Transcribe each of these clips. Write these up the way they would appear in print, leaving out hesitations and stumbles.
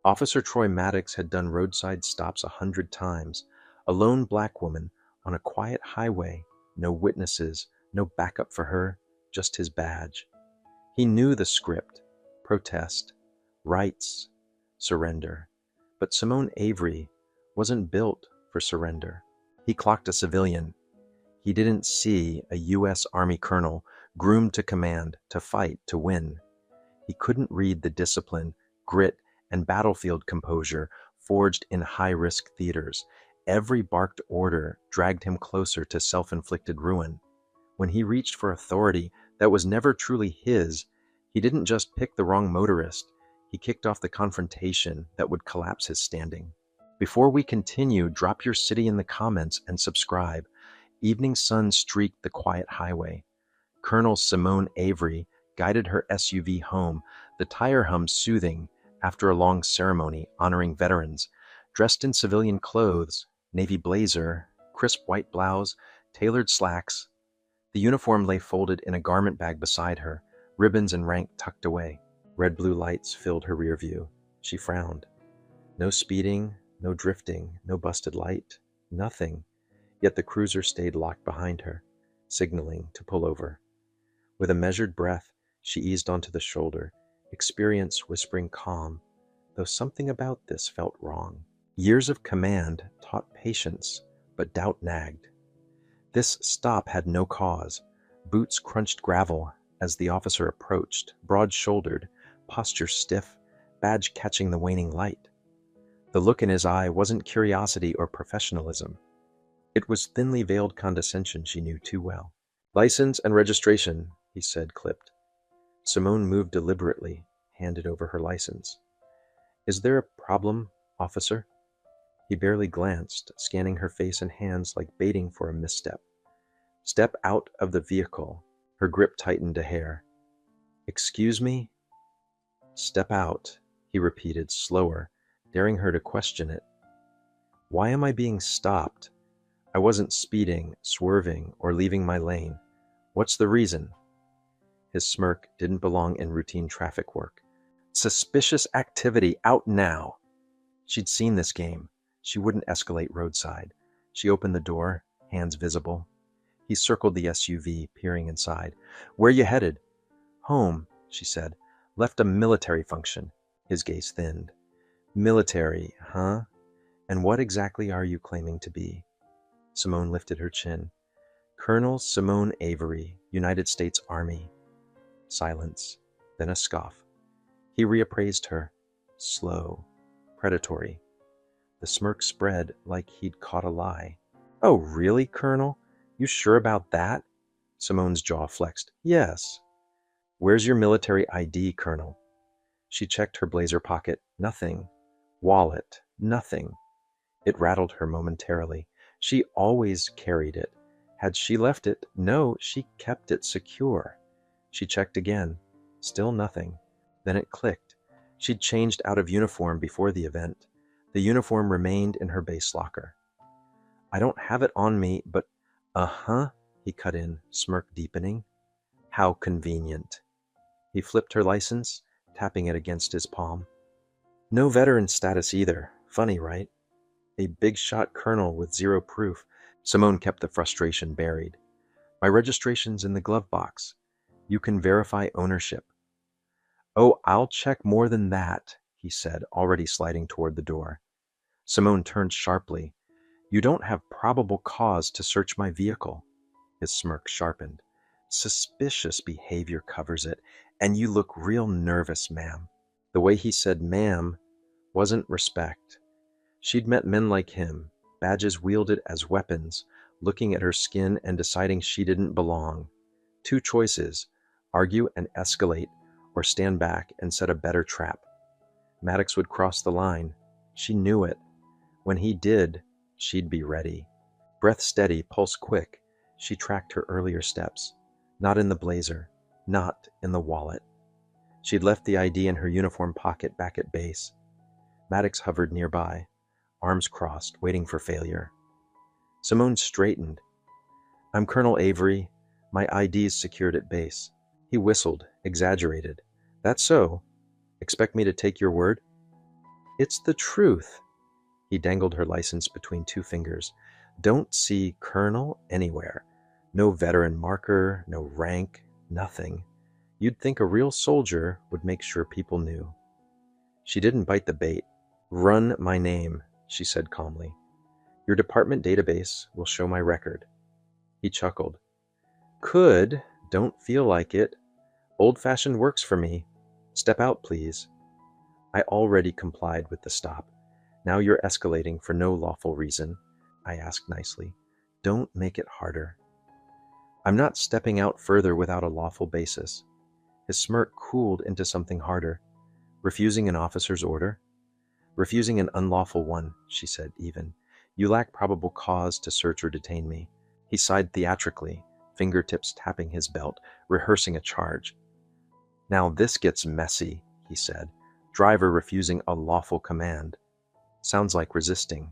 Officer Troy Maddox had done roadside stops 100 times. A lone black woman on a quiet highway, no witnesses, no backup for her, just his badge. He knew the script: protest, rights, surrender. But Simone Avery wasn't built for surrender. He clocked a civilian. He didn't see a U.S. Army colonel groomed to command, to fight, to win. He couldn't read the discipline, grit, and battlefield composure forged in high-risk theaters. Every barked order dragged him closer to self-inflicted ruin. When he reached for authority that was never truly his, he didn't just pick the wrong motorist, he kicked off the confrontation that would collapse his standing. Before we continue, drop your city in the comments and subscribe. Evening sun streaked the quiet highway. Colonel Simone Avery guided her SUV home, the tire hum soothing after a long ceremony honoring veterans. Dressed in civilian clothes, navy blazer, crisp white blouse, tailored slacks, the uniform lay folded in a garment bag beside her, ribbons and rank tucked away. Red-blue lights filled her rear view. She frowned. No speeding, no drifting, no busted light, nothing. Yet the cruiser stayed locked behind her, signaling to pull over. With a measured breath, she eased onto the shoulder, experience whispering calm, though something about this felt wrong. Years of command taught patience, but doubt nagged. This stop had no cause. Boots crunched gravel as the officer approached, broad-shouldered, posture stiff, badge catching the waning light. The look in his eye wasn't curiosity or professionalism. It was thinly veiled condescension she knew too well. "License and registration," he said, clipped. Simone moved deliberately, handed over her license. "Is there a problem, officer?" He barely glanced, scanning her face and hands like baiting for a misstep. "Step out of the vehicle." Her grip tightened a hair. "Excuse me?" "Step out," he repeated, slower, daring her to question it. "Why am I being stopped? I wasn't speeding, swerving, or leaving my lane. What's the reason?" His smirk didn't belong in routine traffic work. "Suspicious activity, out now!" She'd seen this game. She wouldn't escalate roadside. She opened the door, hands visible. He circled the SUV, peering inside. "Where you headed?" "Home," she said. "Left a military function." His gaze thinned. "Military, huh? And what exactly are you claiming to be?" Simone lifted her chin. "Colonel Simone Avery, United States Army." Silence, then a scoff. He reappraised her. Slow, predatory. The smirk spread like he'd caught a lie. "Oh, really, Colonel? You sure about that?" Simone's jaw flexed. "Yes." "Where's your military ID, Colonel?" She checked her blazer pocket. Nothing. Wallet. Nothing. It rattled her momentarily. She always carried it. Had she left it? No, she kept it secure. She checked again. Still nothing. Then it clicked. She'd changed out of uniform before the event. The uniform remained in her base locker. "I don't have it on me, but—" "Uh-huh," he cut in, smirk deepening. "How convenient." He flipped her license, tapping it against his palm. "No veteran status either. Funny, right? A big-shot colonel with zero proof." Simone kept the frustration buried. "My registration's in the glove box. You can verify ownership." "Oh, I'll check more than that," he said, already sliding toward the door. Simone turned sharply. "You don't have probable cause to search my vehicle." His smirk sharpened. "Suspicious behavior covers it, and you look real nervous, ma'am." The way he said ma'am wasn't respect. She'd met men like him, badges wielded as weapons, looking at her skin and deciding she didn't belong. Two choices: argue and escalate, or stand back and set a better trap. Maddox would cross the line. She knew it. When he did, she'd be ready. Breath steady, pulse quick, she tracked her earlier steps. Not in the blazer, not in the wallet. She'd left the ID in her uniform pocket back at base. Maddox hovered nearby, arms crossed, waiting for failure. Simone straightened. "I'm Colonel Avery. My ID's secured at base." He whistled, exaggerated. "That's so? Expect me to take your word?" It's the truth. He dangled her license between two fingers. Don't see Colonel anywhere. No veteran marker, no rank, nothing. You'd think a real soldier would make sure people knew. She didn't bite the bait. Run my name, she said calmly. Your department database will show my record. He chuckled. Could, don't feel like it. Old-fashioned works for me. Step out, please. I already complied with the stop. Now you're escalating for no lawful reason, I asked nicely. Don't make it harder. I'm not stepping out further without a lawful basis. His smirk cooled into something harder. Refusing an officer's order? Refusing an unlawful one, she said even. You lack probable cause to search or detain me. He sighed theatrically, fingertips tapping his belt, rehearsing a charge. Now this gets messy, he said. Driver refusing a lawful command. Sounds like resisting.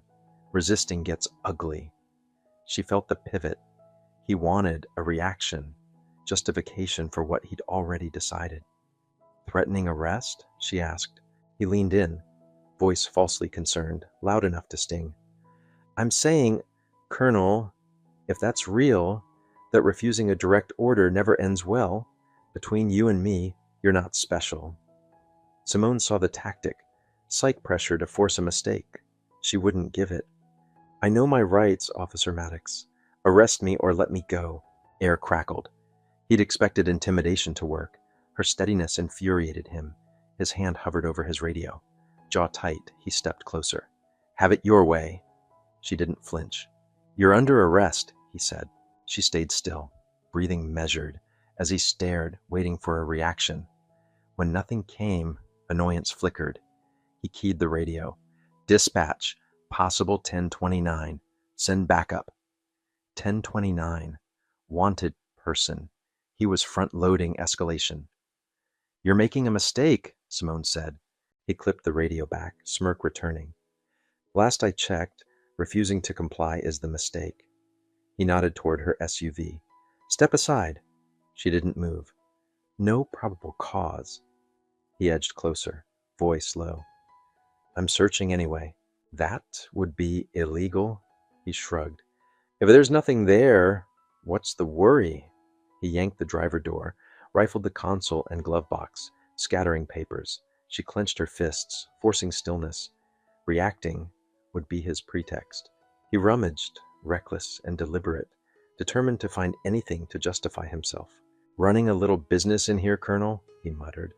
Resisting gets ugly. She felt the pivot. He wanted a reaction, justification for what he'd already decided. Threatening arrest? She asked. He leaned in, voice falsely concerned, loud enough to sting. I'm saying, Colonel, if that's real, that refusing a direct order never ends well, between you and me, you're not special. Simone saw the tactic, psych pressure to force a mistake. She wouldn't give it. I know my rights, Officer Maddox. Arrest me or let me go. Air crackled. He'd expected intimidation to work. Her steadiness infuriated him. His hand hovered over his radio. Jaw tight, he stepped closer. Have it your way. She didn't flinch. You're under arrest, he said. She stayed still, breathing measured, as he stared, waiting for a reaction. When nothing came, annoyance flickered. He keyed the radio. Dispatch, possible 1029. Send backup. 1029. Wanted person. He was front-loading escalation. You're making a mistake, Simone said. He clipped the radio back, smirk returning. Last I checked, refusing to comply is the mistake. He nodded toward her SUV. Step aside. She didn't move. No probable cause. He edged closer, voice low. I'm searching anyway. That would be illegal, he shrugged. If there's nothing there, what's the worry? He yanked the driver door, rifled the console and glove box, scattering papers. She clenched her fists, forcing stillness. Reacting would be his pretext. He rummaged, reckless and deliberate, determined to find anything to justify himself. Running a little business in here, Colonel, he muttered.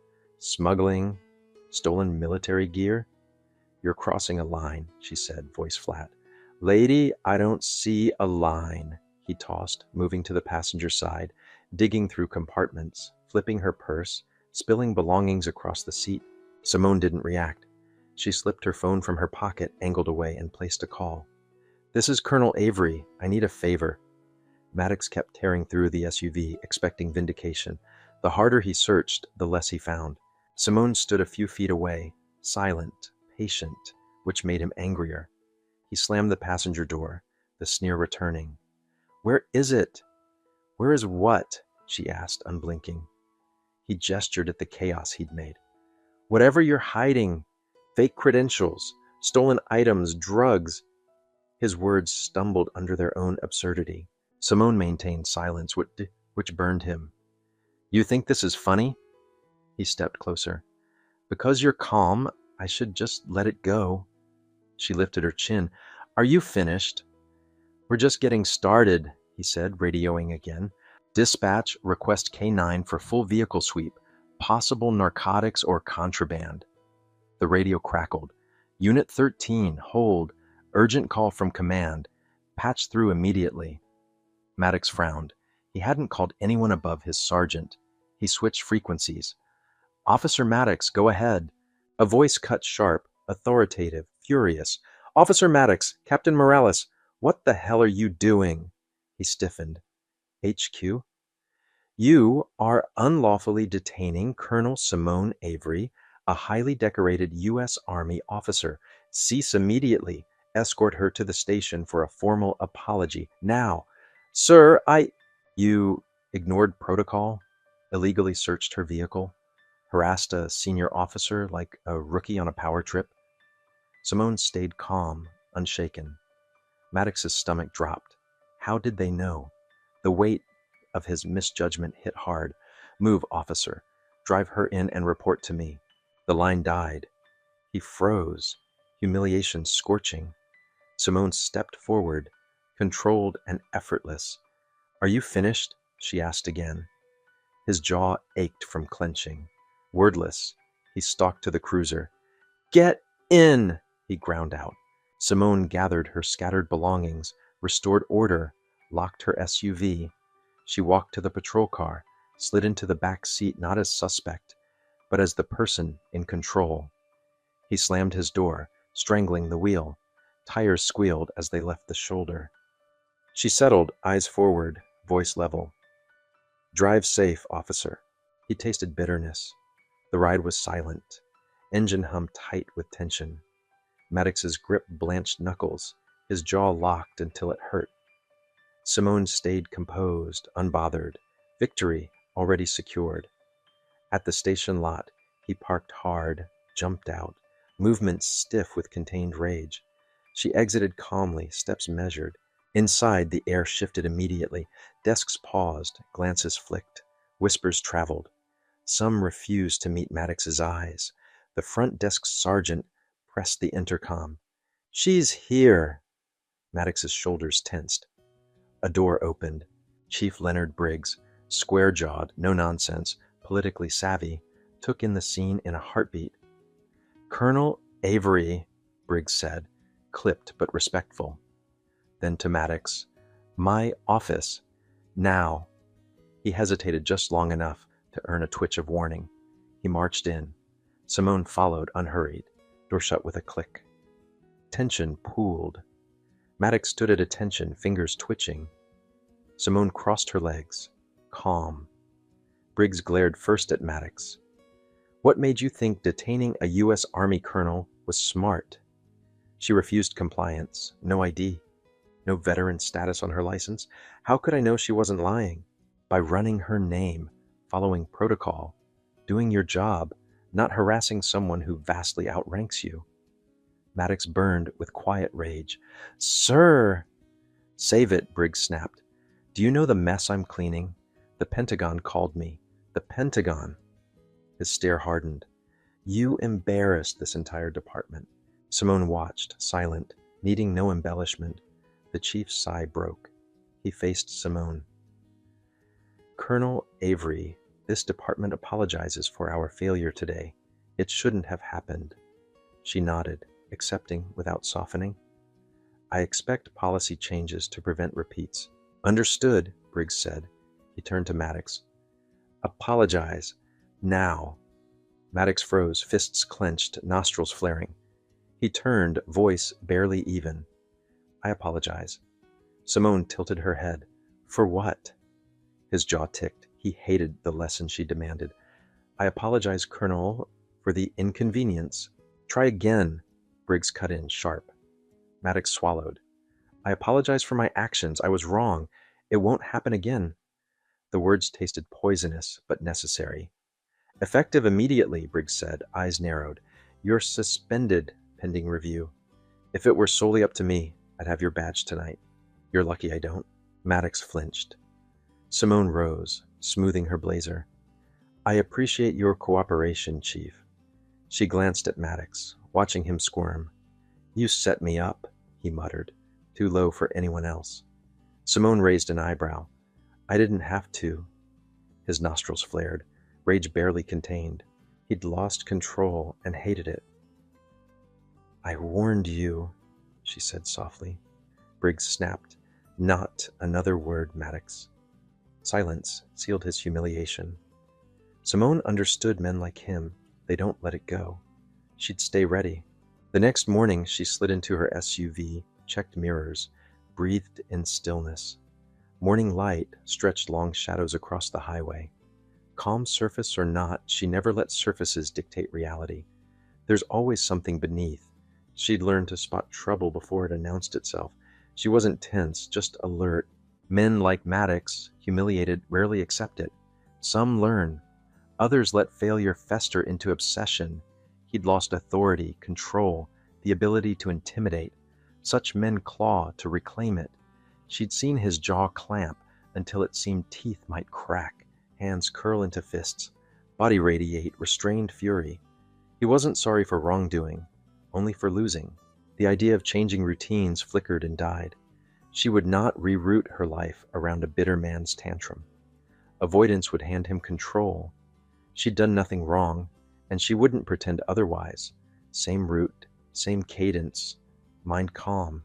Smuggling, stolen military gear? You're crossing a line, she said, voice flat. Lady, I don't see a line, he tossed, moving to the passenger side, digging through compartments, flipping her purse, spilling belongings across the seat. Simone didn't react. She slipped her phone from her pocket, angled away, and placed a call. This is Colonel Avery. I need a favor. Maddox kept tearing through the SUV, expecting vindication. The harder he searched, the less he found. Simone stood a few feet away, silent, patient, which made him angrier. He slammed the passenger door, the sneer returning. Where is it? Where is what? She asked, unblinking. He gestured at the chaos he'd made. Whatever you're hiding, fake credentials, stolen items, drugs. His words stumbled under their own absurdity. Simone maintained silence, which burned him. You think this is funny? He stepped closer. Because you're calm, I should just let it go. She lifted her chin. Are you finished? We're just getting started, he said, radioing again. Dispatch, request K9 for full vehicle sweep. Possible narcotics or contraband. The radio crackled. Unit 13, hold. Urgent call from command. Patch through immediately. Maddox frowned. He hadn't called anyone above his sergeant. He switched frequencies. Officer Maddox, go ahead. A voice cut sharp, authoritative, furious. Officer Maddox, Captain Morales, what the hell are you doing? He stiffened. HQ? You are unlawfully detaining Colonel Simone Avery, a highly decorated U.S. Army officer. Cease immediately. Escort her to the station for a formal apology. Now. Sir, You ignored protocol? Illegally searched her vehicle? Harassed a senior officer like a rookie on a power trip? Simone stayed calm, unshaken. Maddox's stomach dropped. How did they know? The weight of his misjudgment hit hard. Move, officer. Drive her in and report to me. The line died. He froze, humiliation scorching. Simone stepped forward, controlled and effortless. Are you finished? She asked again. His jaw ached from clenching. Wordless, he stalked to the cruiser. Get in, he ground out. Simone gathered her scattered belongings, restored order, locked her SUV. She walked to the patrol car, slid into the back seat not as suspect, but as the person in control. He slammed his door, strangling the wheel. Tires squealed as they left the shoulder. She settled, eyes forward, voice level. Drive safe, officer. He tasted bitterness. The ride was silent. Engine hummed tight with tension. Maddox's grip blanched knuckles, his jaw locked until it hurt. Simone stayed composed, unbothered, victory already secured. At the station lot, he parked hard, jumped out, movements stiff with contained rage. She exited calmly, steps measured. Inside, the air shifted immediately. Desks paused, glances flicked, whispers traveled. Some refused to meet Maddox's eyes. The front desk sergeant pressed the intercom. She's here! Maddox's shoulders tensed. A door opened. Chief Leonard Briggs, square-jawed, no nonsense, politically savvy, took in the scene in a heartbeat. Colonel Avery, Briggs said, clipped but respectful. Then to Maddox, my office. Now. He hesitated just long enough to earn a twitch of warning. He marched in. Simone followed, unhurried. Door shut with a click. Tension pooled. Maddox stood at attention, fingers twitching. Simone crossed her legs, calm. Briggs glared first at Maddox. What made you think detaining a U.S. Army colonel was smart? She refused compliance. No ID. No veteran status on her license. How could I know she wasn't lying? By running her name, following protocol, doing your job, not harassing someone who vastly outranks you. Maddox burned with quiet rage. Sir! Save it, Briggs snapped. Do you know the mess I'm cleaning? The Pentagon called me. The Pentagon. His stare hardened. You embarrassed this entire department. Simone watched, silent, needing no embellishment. The chief's sigh broke. He faced Simone. Colonel Avery, this department apologizes for our failure today. It shouldn't have happened. She nodded, accepting without softening. I expect policy changes to prevent repeats. Understood, Briggs said. He turned to Maddox. Apologize. Now. Maddox froze, fists clenched, nostrils flaring. He turned, voice barely even. I apologize. Simone tilted her head. For what? His jaw ticked. He hated the lesson she demanded. I apologize, Colonel, for the inconvenience. Try again. Briggs cut in, sharp. Maddox swallowed. I apologize for my actions. I was wrong. It won't happen again. The words tasted poisonous, but necessary. Effective immediately, Briggs said, eyes narrowed. You're suspended, pending review. If it were solely up to me, I'd have your badge tonight. You're lucky I don't. Maddox flinched. Simone rose, smoothing her blazer. I appreciate your cooperation, Chief. She glanced at Maddox, watching him squirm. You set me up, he muttered, too low for anyone else. Simone raised an eyebrow. I didn't have to. His nostrils flared, rage barely contained. He'd lost control and hated it. I warned you, she said softly. Briggs snapped. Not another word, Maddox. Silence sealed his humiliation. Simone understood men like him. They don't let it go. She'd stay ready. The next morning, she slid into her SUV, checked mirrors, breathed in stillness. Morning light stretched long shadows across the highway. Calm surface or not, she never let surfaces dictate reality. There's always something beneath. She'd learned to spot trouble before it announced itself. She wasn't tense, just alert. Men like Maddox, humiliated, rarely accept it. Some learn. Others let failure fester into obsession. He'd lost authority, control, the ability to intimidate. Such men claw to reclaim it. She'd seen his jaw clamp until it seemed teeth might crack, hands curl into fists, body radiate restrained fury. He wasn't sorry for wrongdoing, only for losing. The idea of changing routines flickered and died. She would not reroute her life around a bitter man's tantrum. Avoidance would hand him control. She'd done nothing wrong, and she wouldn't pretend otherwise. Same route, same cadence, mind calm,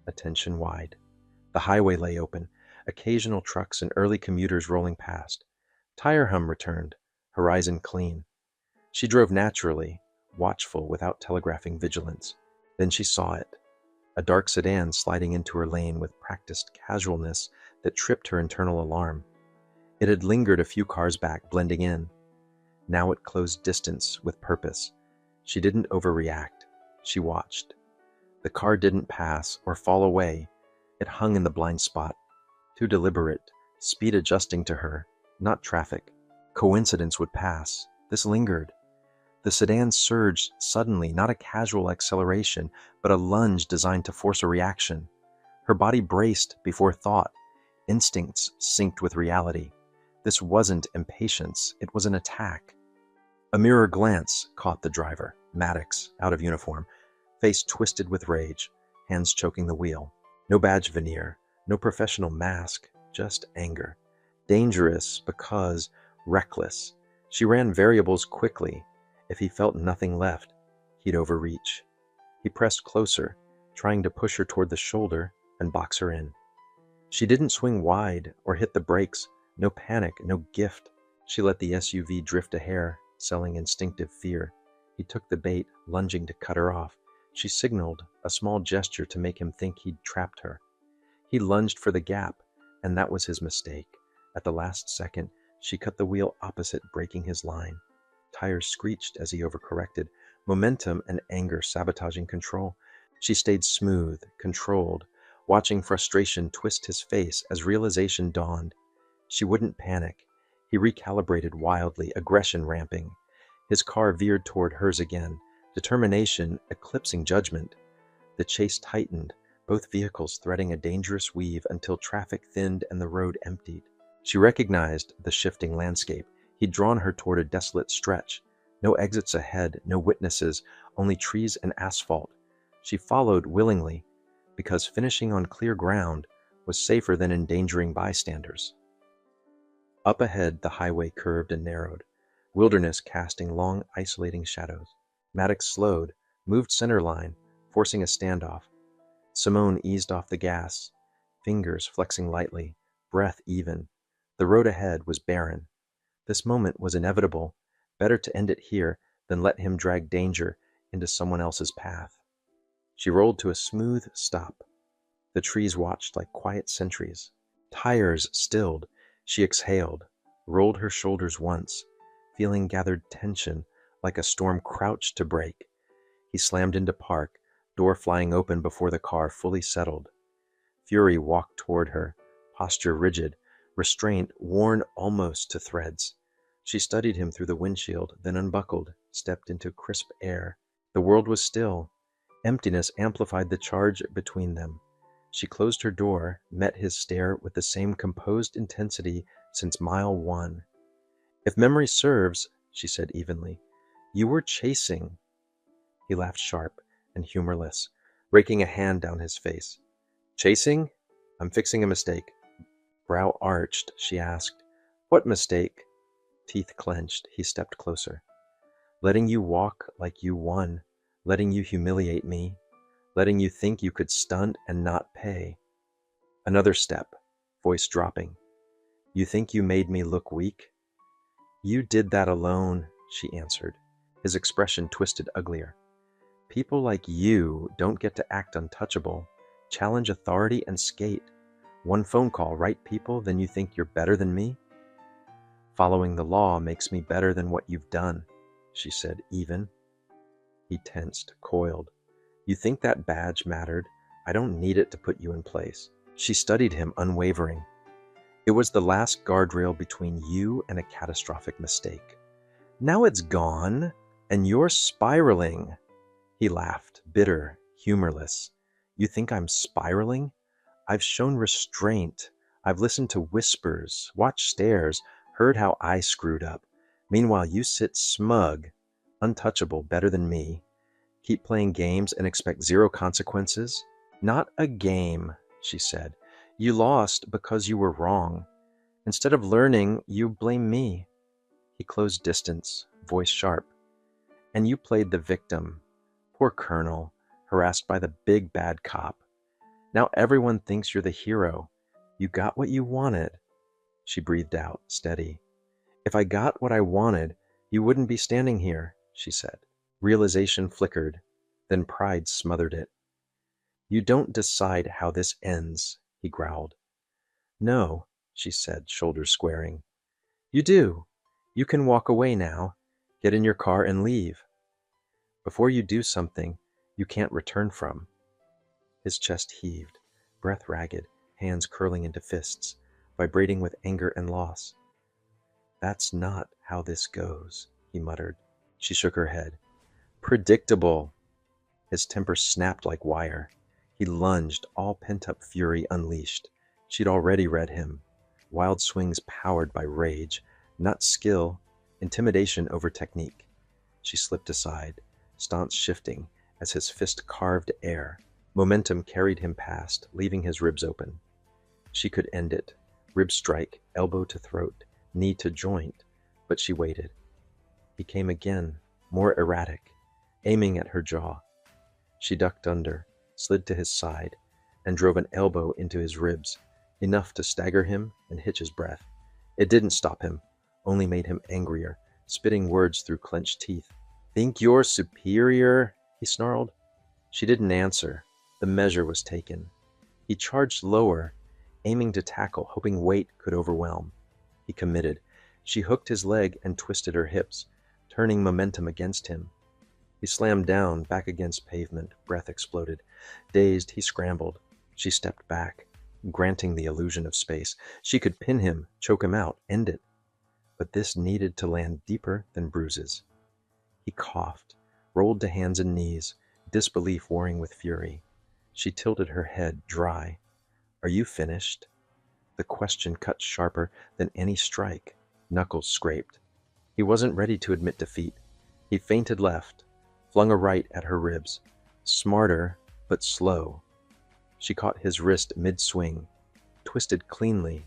attention wide. The highway lay open, occasional trucks and early commuters rolling past. Tire hum returned, horizon clean. She drove naturally, watchful without telegraphing vigilance. Then she saw it, a dark sedan sliding into her lane with practiced casualness that tripped her internal alarm. It had lingered a few cars back, blending in. Now it closed distance with purpose. She didn't overreact. She watched. The car didn't pass or fall away. It hung in the blind spot. Too deliberate, speed adjusting to her, not traffic. Coincidence would pass. This lingered. The sedan surged suddenly, not a casual acceleration, but a lunge designed to force a reaction. Her body braced before thought. Instincts synced with reality. This wasn't impatience, it was an attack. A mirror glance caught the driver, Maddox, out of uniform, face twisted with rage, hands choking the wheel. No badge veneer, no professional mask, just anger. Dangerous because reckless. She ran variables quickly. If he felt nothing left, he'd overreach. He pressed closer, trying to push her toward the shoulder and box her in. She didn't swing wide or hit the brakes. No panic, no gift. She let the SUV drift a hair, selling instinctive fear. He took the bait, lunging to cut her off. She signaled, a small gesture to make him think he'd trapped her. He lunged for the gap, and that was his mistake. At the last second, she cut the wheel opposite, breaking his line. Tires screeched as he overcorrected, momentum and anger sabotaging control. She stayed smooth, controlled, watching frustration twist his face as realization dawned. She wouldn't panic. He recalibrated wildly, aggression ramping. His car veered toward hers again, determination eclipsing judgment. The chase tightened, both vehicles threading a dangerous weave until traffic thinned and the road emptied. She recognized the shifting landscape. He'd drawn her toward a desolate stretch. No exits ahead, no witnesses, only trees and asphalt. She followed willingly, because finishing on clear ground was safer than endangering bystanders. Up ahead, the highway curved and narrowed, wilderness casting long, isolating shadows. Maddox slowed, moved centerline, forcing a standoff. Simone eased off the gas, fingers flexing lightly, breath even. The road ahead was barren. This moment was inevitable. Better to end it here than let him drag danger into someone else's path. She rolled to a smooth stop. The trees watched like quiet sentries. Tires stilled. She exhaled, rolled her shoulders once, feeling gathered tension like a storm crouched to break. He slammed into park, door flying open before the car fully settled. Fury walked toward her, posture rigid, restraint worn almost to threads. She studied him through the windshield, then unbuckled, stepped into crisp air. The world was still. Emptiness amplified the charge between them. She closed her door, met his stare with the same composed intensity since mile one. "If memory serves," she said evenly, "you were chasing." He laughed sharp and humorless, raking a hand down his face. "Chasing? I'm fixing a mistake." Brow arched, she asked, "What mistake?" Teeth clenched, he stepped closer. "Letting you walk like you won, letting you humiliate me, letting you think you could stunt and not pay." Another step, voice dropping. "You think you made me look weak?" "You did that alone," she answered, his expression twisted uglier. "People like you don't get to act untouchable, challenge authority and skate. One phone call, right people, then you think you're better than me?" "Following the law makes me better than what you've done," she said, even. He tensed, coiled. "You think that badge mattered? I don't need it to put you in place." She studied him, unwavering. "It was the last guardrail between you and a catastrophic mistake. Now it's gone, and you're spiraling." He laughed, bitter, humorless. You think I'm spiraling? I've shown restraint. I've listened to whispers, watched stares, heard how I screwed up. Meanwhile, you sit smug, untouchable, better than me. Keep playing games and expect zero consequences? Not a game, she said. You lost because you were wrong. Instead of learning, you blame me. He closed distance, voice sharp. And you played the victim. Poor Colonel, harassed by the big bad cop. Now everyone thinks you're the hero. You got what you wanted. She breathed out, steady. If I got what I wanted, you wouldn't be standing here, she said. Realization flickered, then pride smothered it. You don't decide how this ends, he growled. No, she said, shoulders squaring. You do. You can walk away now. Get in your car and leave. Before you do something you can't return from. His chest heaved, breath ragged, hands curling into fists, vibrating with anger and loss. That's not how this goes, he muttered. She shook her head. Predictable. His temper snapped like wire. He lunged, all pent-up fury unleashed. She'd already read him. Wild swings powered by rage, not skill, intimidation over technique. She slipped aside, stance shifting as his fist carved air. Momentum carried him past, leaving his ribs open. She could end it, rib strike, elbow to throat, knee to joint, but she waited. He came again, more erratic, aiming at her jaw. She ducked under, slid to his side, and drove an elbow into his ribs, enough to stagger him and hitch his breath. It didn't stop him, only made him angrier, spitting words through clenched teeth. Think you're superior? He snarled. She didn't answer. The measure was taken. He charged lower, aiming to tackle, hoping weight could overwhelm. He committed. She hooked his leg and twisted her hips, turning momentum against him. He slammed down, back against pavement, breath exploded. Dazed, he scrambled. She stepped back, granting the illusion of space. She could pin him, choke him out, end it. But this needed to land deeper than bruises. He coughed, rolled to hands and knees, disbelief warring with fury. She tilted her head, dry. Are you finished? The question cut sharper than any strike. Knuckles scraped. He wasn't ready to admit defeat. He feinted left, flung a right at her ribs. Smarter, but slow. She caught his wrist mid-swing, twisted cleanly,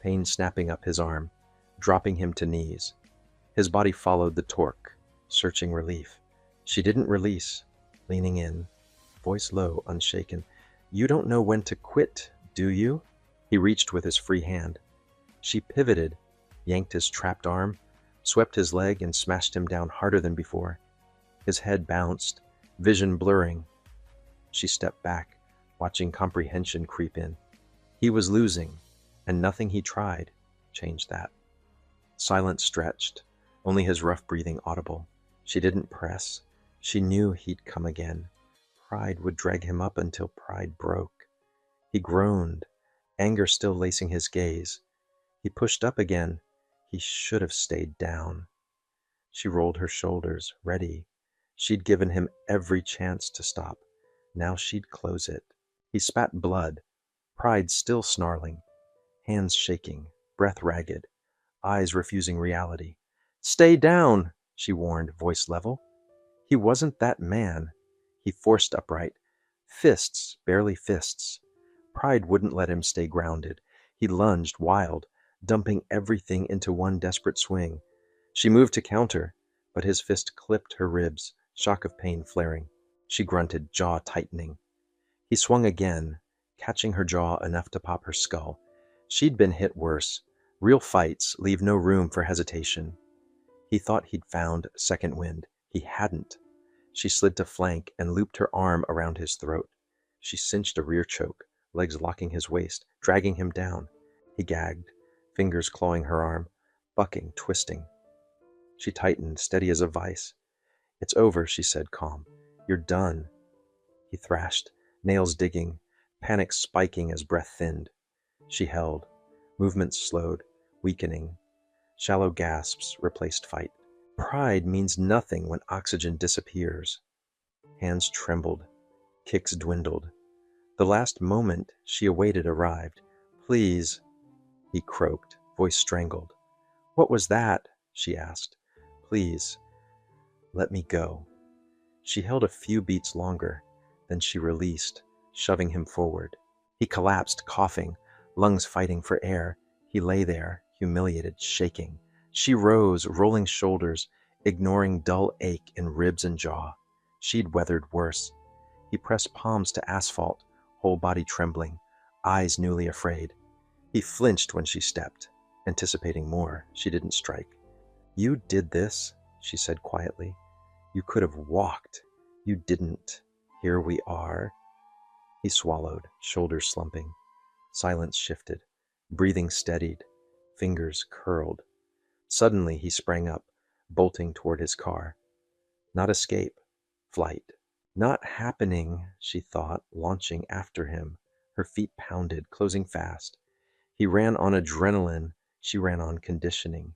pain snapping up his arm, dropping him to knees. His body followed the torque, searching relief. She didn't release, leaning in, voice low, unshaken. You don't know when to quit, do you? He reached with his free hand. She pivoted, yanked his trapped arm, swept his leg and smashed him down harder than before. His head bounced, vision blurring. She stepped back, watching comprehension creep in. He was losing, and nothing he tried changed that. Silence stretched, only his rough breathing audible. She didn't press. She knew he'd come again. Pride would drag him up until pride broke. He groaned, anger still lacing his gaze. He pushed up again. He should have stayed down. She rolled her shoulders, ready. She'd given him every chance to stop. Now she'd close it. He spat blood, pride still snarling, hands shaking, breath ragged, eyes refusing reality. Stay down, she warned, voice level. He wasn't that man. He forced upright. Fists, barely fists. Pride wouldn't let him stay grounded. He lunged, wild, dumping everything into one desperate swing. She moved to counter, but his fist clipped her ribs, shock of pain flaring. She grunted, jaw tightening. He swung again, catching her jaw enough to pop her skull. She'd been hit worse. Real fights leave no room for hesitation. He thought he'd found second wind. He hadn't. She slid to flank and looped her arm around his throat. She cinched a rear choke, legs locking his waist, dragging him down. He gagged, fingers clawing her arm, bucking, twisting. She tightened, steady as a vice. It's over, she said, calm. You're done. He thrashed, nails digging, panic spiking as breath thinned. She held. Movements slowed, weakening. Shallow gasps replaced fight. Pride means nothing when oxygen disappears. Hands trembled. Kicks dwindled. The last moment she awaited arrived. "Please," he croaked, voice strangled. "What was that?" she asked. "Please, let me go." She held a few beats longer, then she released, shoving him forward. He collapsed, coughing, lungs fighting for air. He lay there, humiliated, shaking. She rose, rolling shoulders, ignoring dull ache in ribs and jaw. She'd weathered worse. He pressed palms to asphalt, whole body trembling, eyes newly afraid. He flinched when she stepped. Anticipating more, she didn't strike. "You did this," she said quietly. "You could have walked. You didn't. Here we are." He swallowed, shoulders slumping. Silence shifted. Breathing steadied. Fingers curled. Suddenly he sprang up, bolting toward his car. Not escape. Flight. Not happening, she thought, launching after him. Her feet pounded, closing fast. He ran on adrenaline. She ran on conditioning.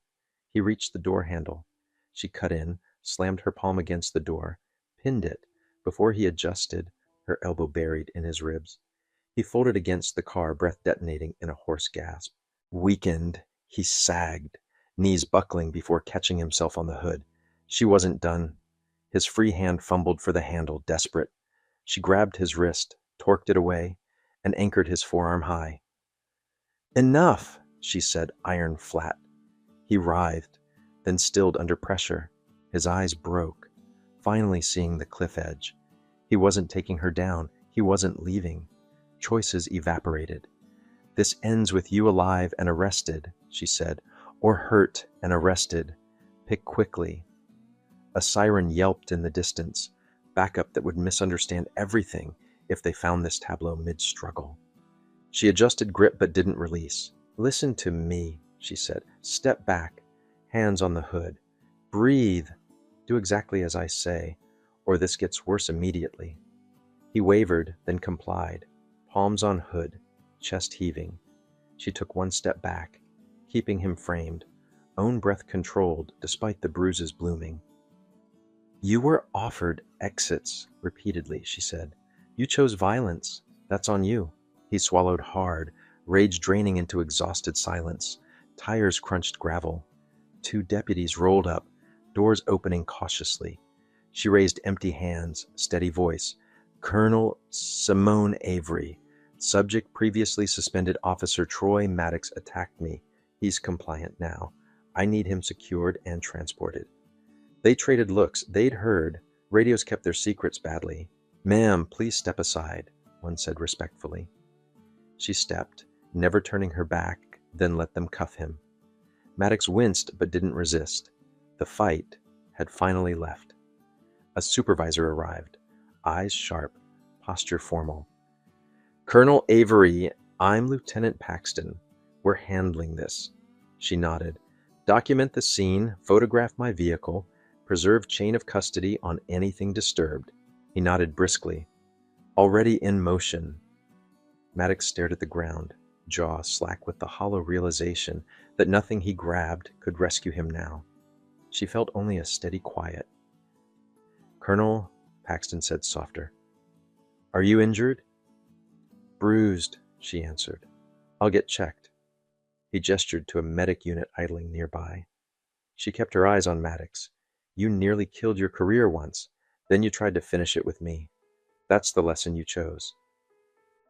He reached the door handle. She cut in, slammed her palm against the door, pinned it. Before he adjusted, her elbow buried in his ribs. He folded against the car, breath detonating in a hoarse gasp. Weakened, he sagged, knees buckling before catching himself on the hood. She wasn't done. His free hand fumbled for the handle, desperate. She grabbed his wrist, torqued it away, and anchored his forearm high. "Enough," she said, iron flat. He writhed, then stilled under pressure. His eyes broke, finally seeing the cliff edge. He wasn't taking her down. He wasn't leaving. Choices evaporated. "This ends with you alive and arrested," she said, "or hurt and arrested. Pick quickly." A siren yelped in the distance, backup that would misunderstand everything if they found this tableau mid-struggle. She adjusted grip but didn't release. "Listen to me," she said. "Step back, hands on the hood. Breathe. Do exactly as I say, or this gets worse immediately." He wavered, then complied. Palms on hood, chest heaving. She took one step back, keeping him framed, own breath controlled despite the bruises blooming. "You were offered exits," repeatedly, she said. "You chose violence. That's on you." He swallowed hard, rage draining into exhausted silence. Tires crunched gravel. 2 deputies rolled up, doors opening cautiously. She raised empty hands, steady voice. "Colonel Simone Avery. Subject previously suspended Officer Troy Maddox attacked me. He's compliant now. I need him secured and transported." They traded looks. They'd heard. Radios kept their secrets badly. "Ma'am, please step aside," one said respectfully. She stepped, never turning her back, then let them cuff him. Maddox winced but didn't resist. The fight had finally left. A supervisor arrived, eyes sharp, posture formal. "Colonel Avery, I'm Lieutenant Paxton. We're handling this." She nodded. "Document the scene, photograph my vehicle, preserve chain of custody on anything disturbed." He nodded briskly. "Already in motion." Maddox stared at the ground, jaw slack with the hollow realization that nothing he grabbed could rescue him now. She felt only a steady quiet. "Colonel," Paxton said softer, "are you injured?" "Bruised," she answered. "I'll get checked." He gestured to a medic unit idling nearby. She kept her eyes on Maddox. "You nearly killed your career once. Then you tried to finish it with me. That's the lesson you chose."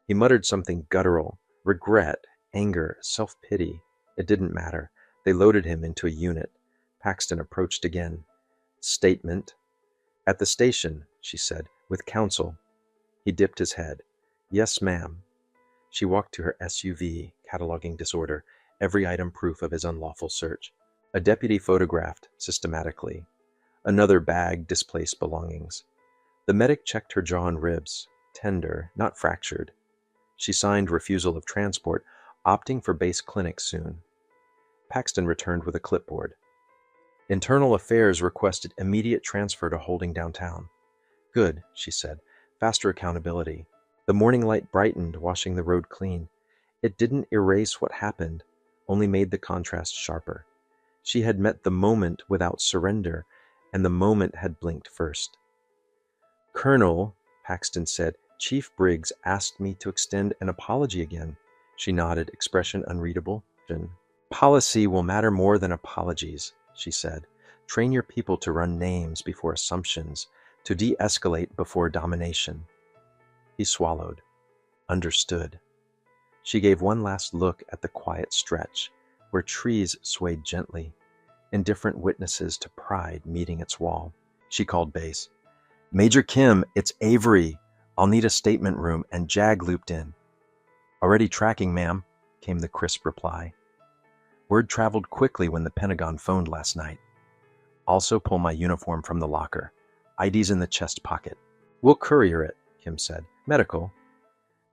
He muttered something guttural, regret, anger, self-pity. It didn't matter. They loaded him into a unit. Paxton approached again. "Statement." "At the station," she said, "with counsel." He dipped his head. "Yes, ma'am." She walked to her SUV, cataloging disorder, every item proof of his unlawful search. A deputy photographed, systematically. Another bag displaced belongings. The medic checked her jaw and ribs, tender, not fractured. She signed refusal of transport, opting for base clinic soon. Paxton returned with a clipboard. Internal Affairs requested immediate transfer to holding downtown. "Good," she said. "Faster accountability." The morning light brightened, washing the road clean. It didn't erase what happened, only made the contrast sharper. She had met the moment without surrender, and the moment had blinked first. Colonel, Paxton said, Chief Briggs asked me to extend an apology again. She nodded, expression unreadable. Policy will matter more than apologies, she said. Train your people to run names before assumptions, to de-escalate before domination. He swallowed. Understood. She gave one last look at the quiet stretch, where trees swayed gently, indifferent witnesses to pride meeting its wall. She called base. Major Kim, it's Avery. I'll need a statement room, and Jag looped in. Already tracking, ma'am, came the crisp reply. Word traveled quickly when the Pentagon phoned last night. Also pull my uniform from the locker. ID's in the chest pocket. We'll courier it, Kim said. Medical.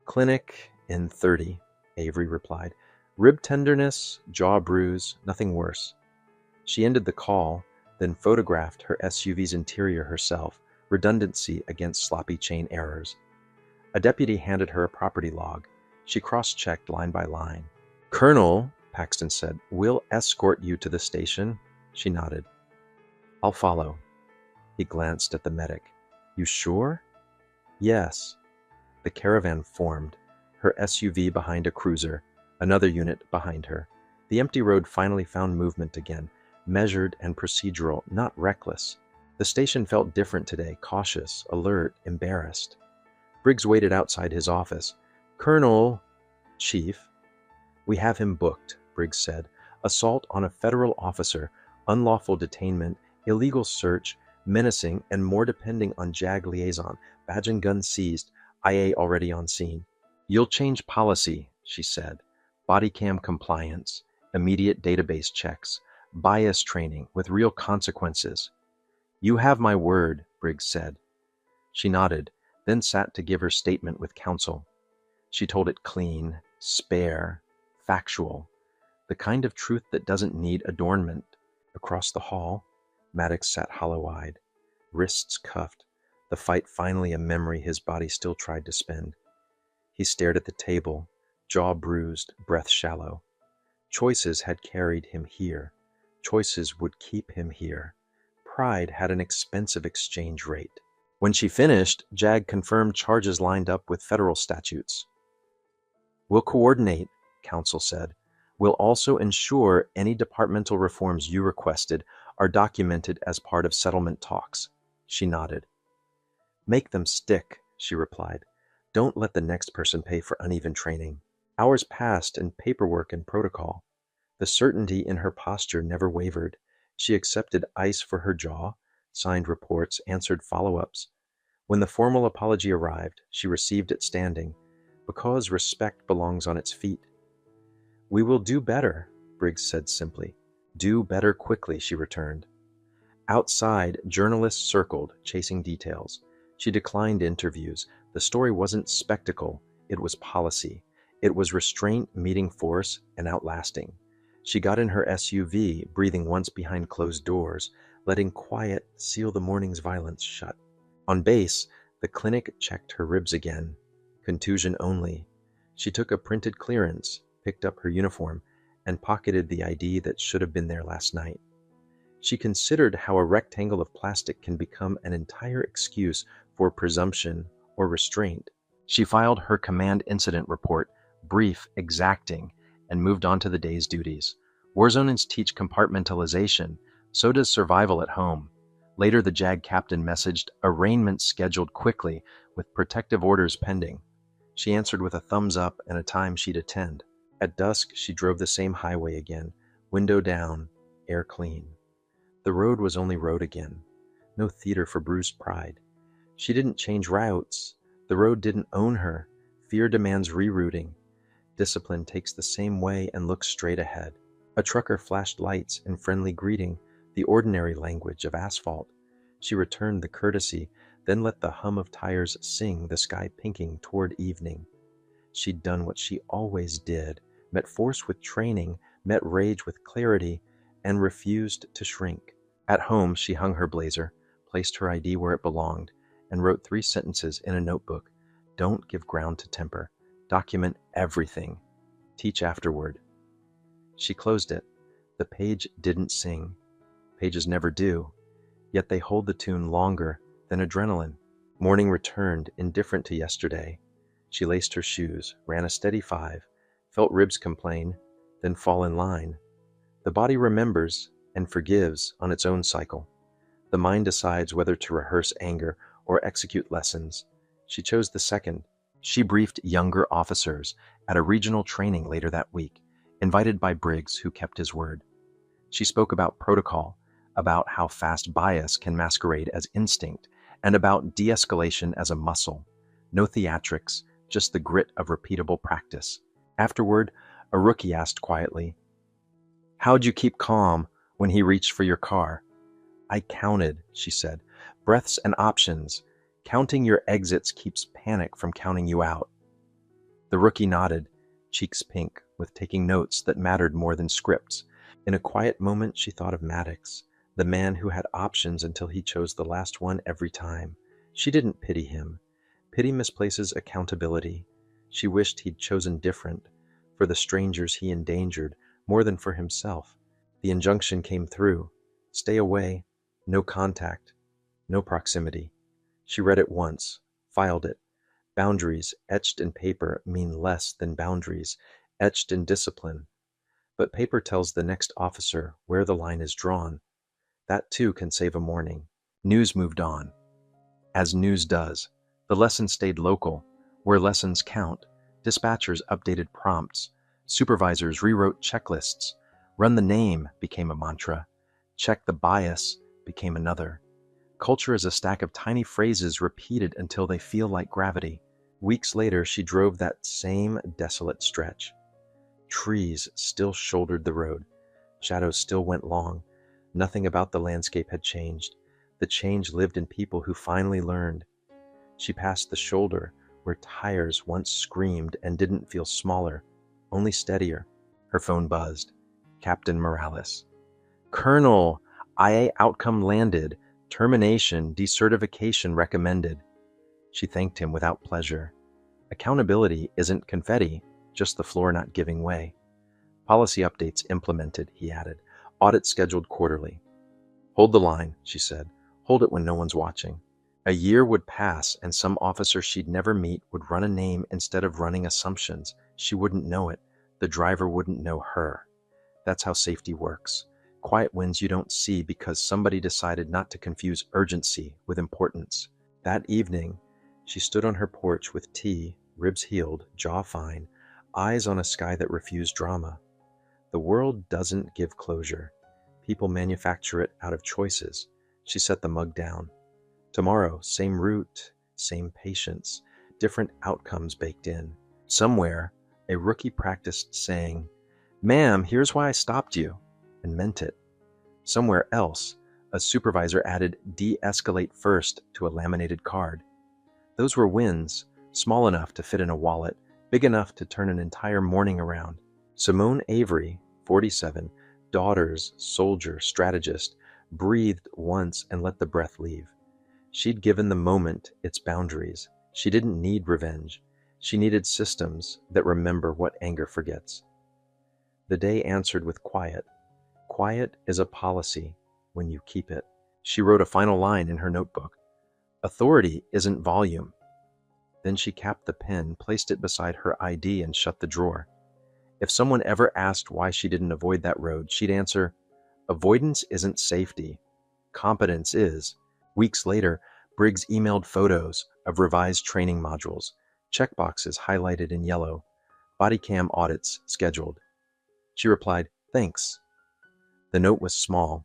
Clinic in 30, Avery replied. Rib tenderness, jaw bruise, nothing worse. She ended the call, then photographed her SUV's interior herself, redundancy against sloppy chain errors. A deputy handed her a property log. She cross-checked line by line. Colonel, Paxton said, we'll escort you to the station. She nodded. I'll follow. He glanced at the medic. You sure? Yes. The caravan formed, her SUV behind a cruiser, another unit behind her. The empty road finally found movement again, measured and procedural, not reckless. The station felt different today, cautious, alert, embarrassed. Briggs waited outside his office. Colonel, Chief. We have him booked, Briggs said. Assault on a federal officer, unlawful detainment, illegal search, menacing, and more depending on JAG liaison. Badge and gun seized. IA already on scene. You'll change policy, she said. Body cam compliance, immediate database checks, bias training with real consequences. You have my word, Briggs said. She nodded, then sat to give her statement with counsel. She told it clean, spare, factual, the kind of truth that doesn't need adornment. Across the hall, Maddox sat hollow-eyed, wrists cuffed, the fight finally a memory his body still tried to spend. He stared at the table, jaw bruised, breath shallow. Choices had carried him here. Choices would keep him here. Pride had an expensive exchange rate. When she finished, JAG confirmed charges lined up with federal statutes. We'll coordinate, counsel said. We'll also ensure any departmental reforms you requested are documented as part of settlement talks. She nodded. Make them stick, she replied. Don't let the next person pay for uneven training. Hours passed in paperwork and protocol. The certainty in her posture never wavered. She accepted ice for her jaw, signed reports, answered follow-ups. When the formal apology arrived, she received it standing, because respect belongs on its feet. We will do better, Briggs said simply. Do better quickly, she returned. Outside, journalists circled, chasing details. She declined interviews. The story wasn't spectacle, it was policy. It was restraint meeting force and outlasting. She got in her SUV, breathing once behind closed doors, letting quiet seal the morning's violence shut. On base, the clinic checked her ribs again. Contusion only. She took a printed clearance, picked up her uniform, and pocketed the ID that should have been there last night. She considered how a rectangle of plastic can become an entire excuse for presumption or restraint. She filed her command incident report, brief, exacting, and moved on to the day's duties. War zones teach compartmentalization, so does survival at home. Later, the JAG captain messaged arraignment scheduled quickly with protective orders pending. She answered with a thumbs up and a time she'd attend. At dusk, she drove the same highway again, window down, air clean. The road was only road again. No theater for bruised pride. She didn't change routes. The road didn't own her. Fear demands rerouting. Discipline takes the same way and looks straight ahead. A trucker flashed lights in friendly greeting, the ordinary language of asphalt. She returned the courtesy, then let the hum of tires sing, the sky pinking toward evening. She'd done what she always did, met force with training, met rage with clarity, and refused to shrink. At home, she hung her blazer, placed her ID where it belonged, and wrote 3 sentences in a notebook. Don't give ground to temper. Document everything. Teach afterward. She closed it. The page didn't sing. Pages never do, yet they hold the tune longer than adrenaline. Morning returned, indifferent to yesterday. She laced her shoes, ran a steady 5, felt ribs complain, then fall in line. The body remembers and forgives on its own cycle. The mind decides whether to rehearse anger or execute lessons. She chose the second. She briefed younger officers at a regional training later that week, invited by Briggs, who kept his word. She spoke about protocol, about how fast bias can masquerade as instinct, and about de-escalation as a muscle. No theatrics, just the grit of repeatable practice. Afterward, a rookie asked quietly, "How'd you keep calm when he reached for your car?" "I counted," she said. "Breaths and options. Counting your exits keeps panic from counting you out." The rookie nodded, cheeks pink, with taking notes that mattered more than scripts. In a quiet moment, she thought of Maddox, the man who had options until he chose the last one every time. She didn't pity him. Pity misplaces accountability. She wished he'd chosen different, for the strangers he endangered more than for himself. The injunction came through. Stay away, no contact, no proximity. She read it once, filed it. Boundaries etched in paper mean less than boundaries etched in discipline. But paper tells the next officer where the line is drawn. That too can save a morning. News moved on. As news does. The lesson stayed local, where lessons count. Dispatchers updated prompts. Supervisors rewrote checklists. Run the name became a mantra. Check the bias became another. Culture is a stack of tiny phrases repeated until they feel like gravity. Weeks later, she drove that same desolate stretch. Trees still shouldered the road. Shadows still went long. Nothing about the landscape had changed. The change lived in people who finally learned. She passed the shoulder where tires once screamed and didn't feel smaller, only steadier. Her phone buzzed. Captain Morales. "Colonel, IA outcome landed. Termination, decertification recommended." She thanked him without pleasure. Accountability isn't confetti, just the floor not giving way. "Policy updates implemented," he added. "Audit scheduled quarterly." "Hold the line," she said. "Hold it when no one's watching." A year would pass, and some officer she'd never meet would run a name instead of running assumptions. She wouldn't know it. The driver wouldn't know her. That's how safety works. Quiet wins you don't see because somebody decided not to confuse urgency with importance. That evening, she stood on her porch with tea, ribs healed, jaw fine, eyes on a sky that refused drama. The world doesn't give closure. People manufacture it out of choices. She set the mug down. Tomorrow, same route, same patience, different outcomes baked in. Somewhere, a rookie practiced saying, "Ma'am, here's why I stopped you," and meant it. Somewhere else, a supervisor added "de-escalate first" to a laminated card. Those were wins, small enough to fit in a wallet, big enough to turn an entire morning around. Simone Avery, 47, daughters, soldier, strategist, breathed once and let the breath leave. She'd given the moment its boundaries. She didn't need revenge. She needed systems that remember what anger forgets. The day answered with quiet. Quiet is a policy when you keep it. She wrote a final line in her notebook. Authority isn't volume. Then she capped the pen, placed it beside her ID, and shut the drawer. If someone ever asked why she didn't avoid that road, she'd answer, "Avoidance isn't safety. Competence is." Weeks later, Briggs emailed photos of revised training modules, checkboxes highlighted in yellow, body cam audits scheduled. She replied, "Thanks." The note was small.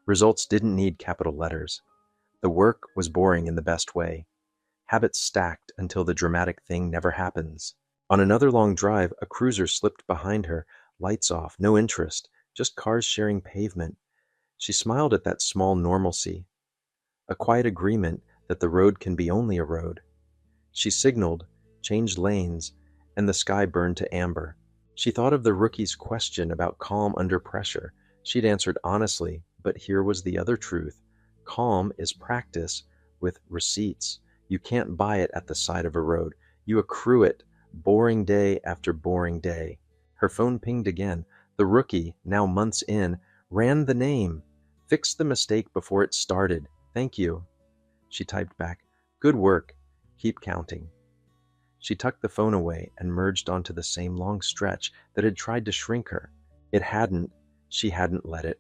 Results didn't need capital letters. The work was boring in the best way. Habits stacked until the dramatic thing never happens. On another long drive, a cruiser slipped behind her, lights off, no interest, just cars sharing pavement. She smiled at that small normalcy, a quiet agreement that the road can be only a road. She signaled, changed lanes, and the sky burned to amber. She thought of the rookie's question about calm under pressure. She'd answered honestly, but here was the other truth. Calm is practice with receipts. You can't buy it at the side of a road. You accrue it, boring day after boring day. Her phone pinged again. The rookie, now months in, ran the name. "Fixed the mistake before it started. Thank you." She typed back, Good work. Keep counting. She tucked the phone away and merged onto the same long stretch that had tried to shrink her. It hadn't. She hadn't let it.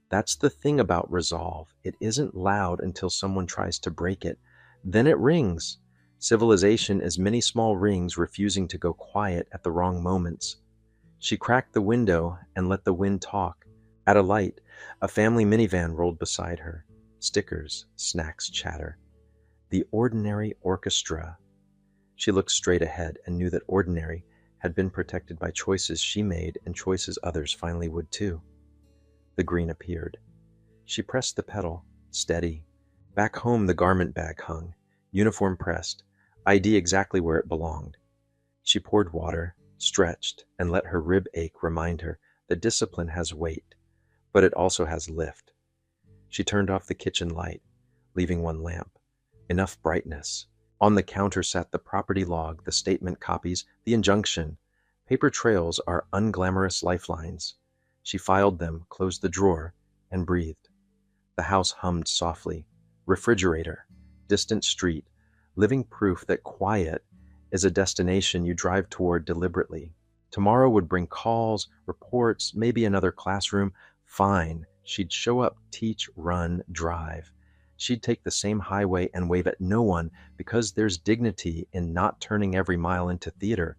That's the thing about resolve. It isn't loud until someone tries to break it. Then it rings. Civilization is many small rings refusing to go quiet at the wrong moments. She cracked the window and let the wind talk. At a light, a family minivan rolled beside her. Stickers, snacks, chatter. The ordinary orchestra. She looked straight ahead and knew that ordinary had been protected by choices she made and choices others finally would too. The green appeared. She pressed the pedal, steady. Back home the garment bag hung, uniform pressed, ID exactly where it belonged. She poured water, stretched, and let her rib ache remind her that discipline has weight, but it also has lift. She turned off the kitchen light, leaving one lamp. Enough brightness. On the counter sat the property log, the statement copies, the injunction. Paper trails are unglamorous lifelines. She filed them, closed the drawer, and breathed. The house hummed softly. Refrigerator, distant street, living proof that quiet is a destination you drive toward deliberately. Tomorrow would bring calls, reports, maybe another classroom. Fine. She'd show up, teach, run, drive. She'd take the same highway and wave at no one because there's dignity in not turning every mile into theater.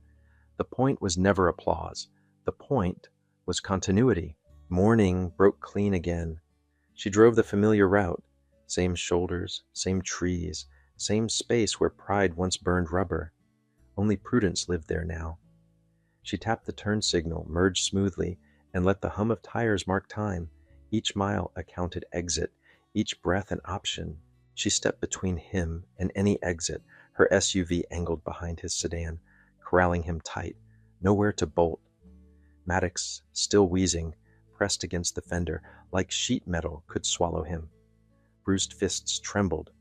The point was never applause. The point was continuity. Morning broke clean again. She drove the familiar route. Same shoulders, same trees, same space where pride once burned rubber. Only prudence lived there now. She tapped the turn signal, merged smoothly, and let the hum of tires mark time. Each mile a counted exit, each breath an option. She stepped between him and any exit, her SUV angled behind his sedan, corralling him tight, nowhere to bolt. Maddox, still wheezing, pressed against the fender, like sheet metal could swallow him. Bruised fists trembled.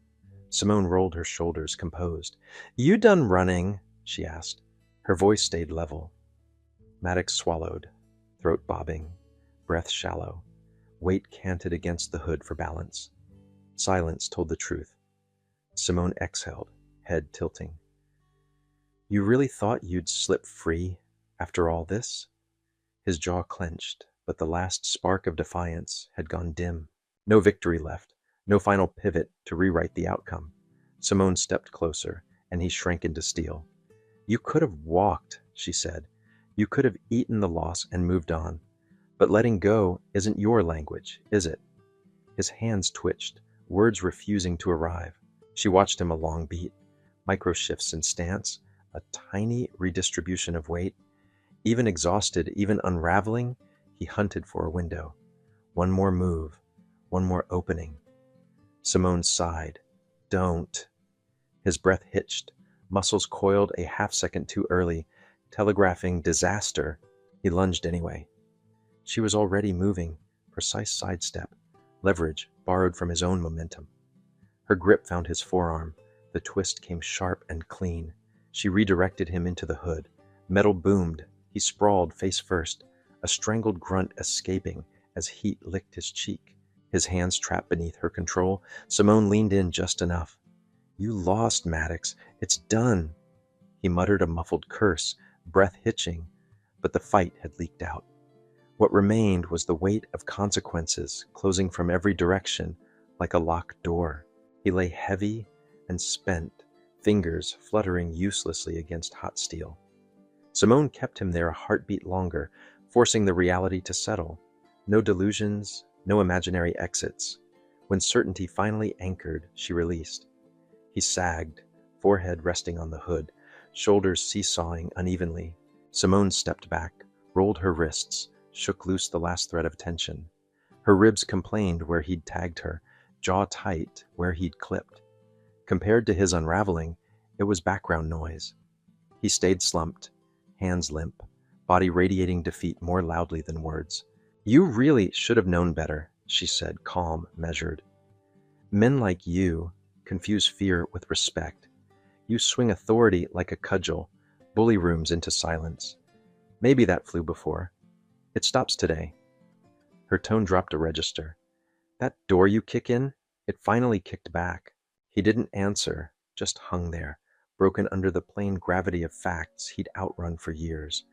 Simone rolled her shoulders, composed. "You done running?" she asked. Her voice stayed level. Maddox swallowed, throat bobbing, breath shallow. Weight canted against the hood for balance. Silence told the truth. Simone exhaled, head tilting. "You really thought you'd slip free after all this?" His jaw clenched, but the last spark of defiance had gone dim. No victory left, no final pivot to rewrite the outcome. Simone stepped closer, and he shrank into steel. "You could have walked," she said. "You could have eaten the loss and moved on. But letting go isn't your language, is it?" His hands twitched, words refusing to arrive. She watched him a long beat, micro shifts in stance, a tiny redistribution of weight. Even exhausted, even unraveling, he hunted for a window. One more move, one more opening. Simone sighed. "Don't." His breath hitched, muscles coiled a half-second too early, telegraphing disaster. He lunged anyway. She was already moving, precise sidestep, leverage borrowed from his own momentum. Her grip found his forearm. The twist came sharp and clean. She redirected him into the hood. Metal boomed. He sprawled face first, a strangled grunt escaping as heat licked his cheek. His hands trapped beneath her control, Simone leaned in just enough. "You lost, Maddox. It's done." He muttered a muffled curse, breath hitching, but the fight had leaked out. What remained was the weight of consequences closing from every direction like a locked door. He lay heavy and spent, fingers fluttering uselessly against hot steel. Simone kept him there a heartbeat longer, forcing the reality to settle. No delusions, no imaginary exits. When certainty finally anchored, she released. He sagged, forehead resting on the hood, shoulders seesawing unevenly. Simone stepped back, rolled her wrists, shook loose the last thread of tension. Her ribs complained where he'd tagged her, jaw tight where he'd clipped. Compared to his unraveling, it was background noise. He stayed slumped, hands limp, body radiating defeat more loudly than words. "You really should have known better," she said, calm, measured. "Men like you confuse fear with respect. You swing authority like a cudgel, bully rooms into silence. Maybe that flew before. It stops today." Her tone dropped a register. "That door you kick in, it finally kicked back." He didn't answer, just hung there, broken under the plain gravity of facts he'd outrun for years.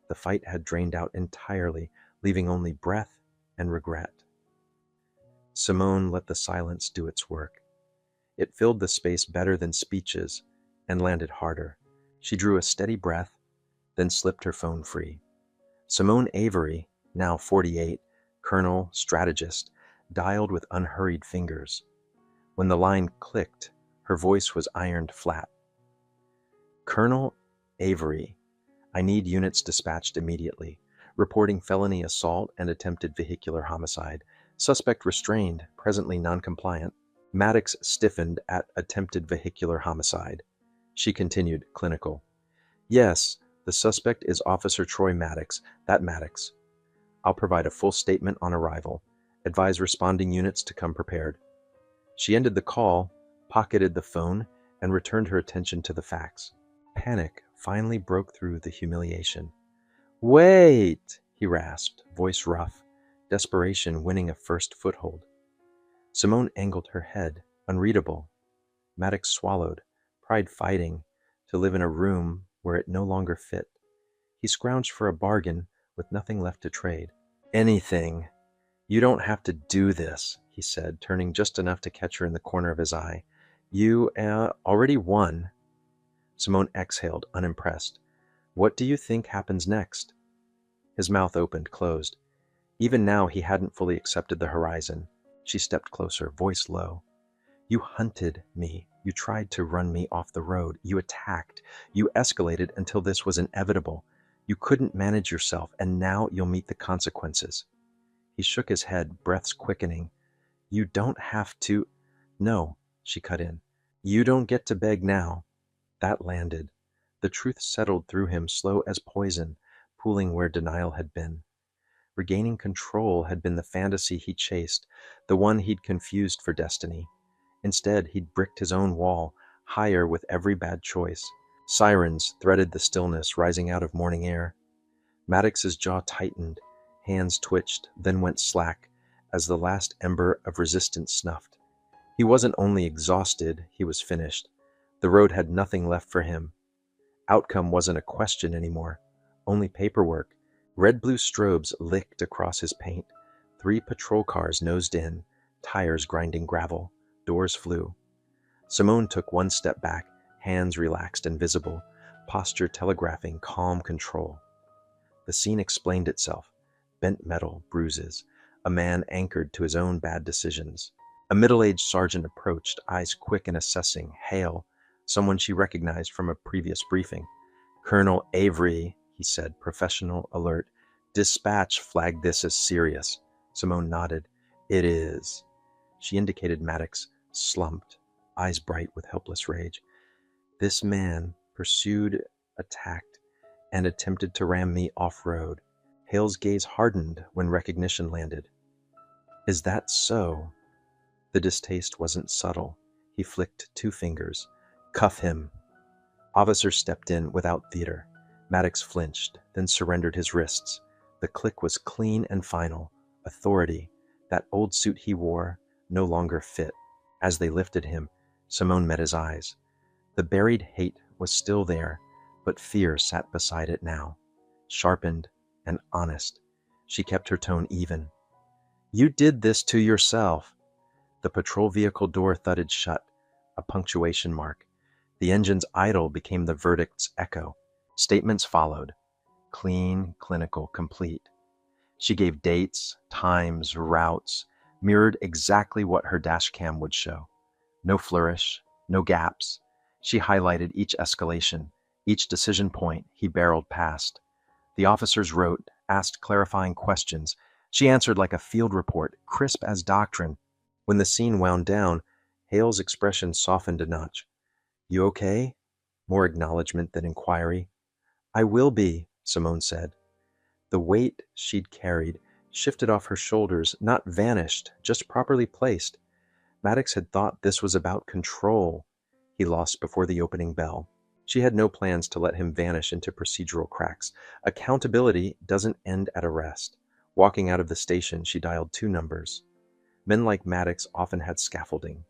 The fight had drained out entirely, leaving only breath and regret. Simone let the silence do its work. It filled the space better than speeches and landed harder. She drew a steady breath, then slipped her phone free. Simone Avery, now 48, colonel, strategist, dialed with unhurried fingers. When the line clicked, her voice was ironed flat. Colonel Avery, I need units dispatched immediately. Reporting felony assault and attempted vehicular homicide. Suspect restrained, presently noncompliant. Maddox stiffened at attempted vehicular homicide. She continued, clinical. Yes, the suspect is Officer Troy Maddox, that Maddox. I'll provide a full statement on arrival. Advise responding units to come prepared. She ended the call, pocketed the phone, and returned her attention to the facts. Panic finally broke through the humiliation. Wait, he rasped, voice rough, desperation winning a first foothold. Simone angled her head, unreadable. Maddox swallowed, pride fighting to live in a room where it no longer fit. He scrounged for a bargain with nothing left to trade. Anything. You don't have to do this, he said, turning just enough to catch her in the corner of his eye. You already won. Simone exhaled, unimpressed. What do you think happens next? His mouth opened, closed. Even now he hadn't fully accepted the horizon. She stepped closer, voice low. You hunted me. You tried to run me off the road. You attacked. You escalated until this was inevitable. You couldn't manage yourself, and now you'll meet the consequences. He shook his head, breaths quickening. You don't have to... No, she cut in. You don't get to beg now. That landed. The truth settled through him, slow as poison, pooling where denial had been. Regaining control had been the fantasy he chased, the one he'd confused for destiny. Instead, he'd bricked his own wall, higher with every bad choice. Sirens threaded the stillness rising out of morning air. Maddox's jaw tightened, hands twitched, then went slack, as the last ember of resistance snuffed. He wasn't only exhausted, he was finished. The road had nothing left for him. Outcome wasn't a question anymore, only paperwork. Red-blue strobes licked across his paint. 3 patrol cars nosed in, tires grinding gravel. Doors flew. Simone took one step back, hands relaxed and visible, posture telegraphing calm control. The scene explained itself. Bent metal, bruises, a man anchored to his own bad decisions. A middle-aged sergeant approached, eyes quick and assessing. Hale, someone she recognized from a previous briefing. Colonel Avery, he said, professional, alert. Dispatch flagged this as serious. Simone nodded. It is. She indicated Maddox, slumped, eyes bright with helpless rage. This man pursued, attacked, and attempted to ram me off-road. Hale's gaze hardened when recognition landed. Is that so? The distaste wasn't subtle. He flicked 2 fingers. Cuff him. Officer stepped in without theater. Maddox flinched, then surrendered his wrists. The click was clean and final. Authority. That old suit he wore no longer fit. As they lifted him, Simone met his eyes. The buried hate was still there, but fear sat beside it now. Sharpened and honest. She kept her tone even. You did this to yourself. The patrol vehicle door thudded shut, a punctuation mark. The engine's idle became the verdict's echo. Statements followed. Clean, clinical, complete. She gave dates, times, routes, mirrored exactly what her dashcam would show. No flourish, no gaps. She highlighted each escalation, each decision point he barreled past. The officers wrote, asked clarifying questions. She answered like a field report, crisp as doctrine. When the scene wound down, Hale's expression softened a notch. You okay? More acknowledgement than inquiry. I will be, Simone said. The weight she'd carried shifted off her shoulders, not vanished, just properly placed. Maddox had thought this was about control. He lost before the opening bell. She had no plans to let him vanish into procedural cracks. Accountability doesn't end at arrest. Walking out of the station, she dialed 2 numbers. Men like Maddox often had scaffolding.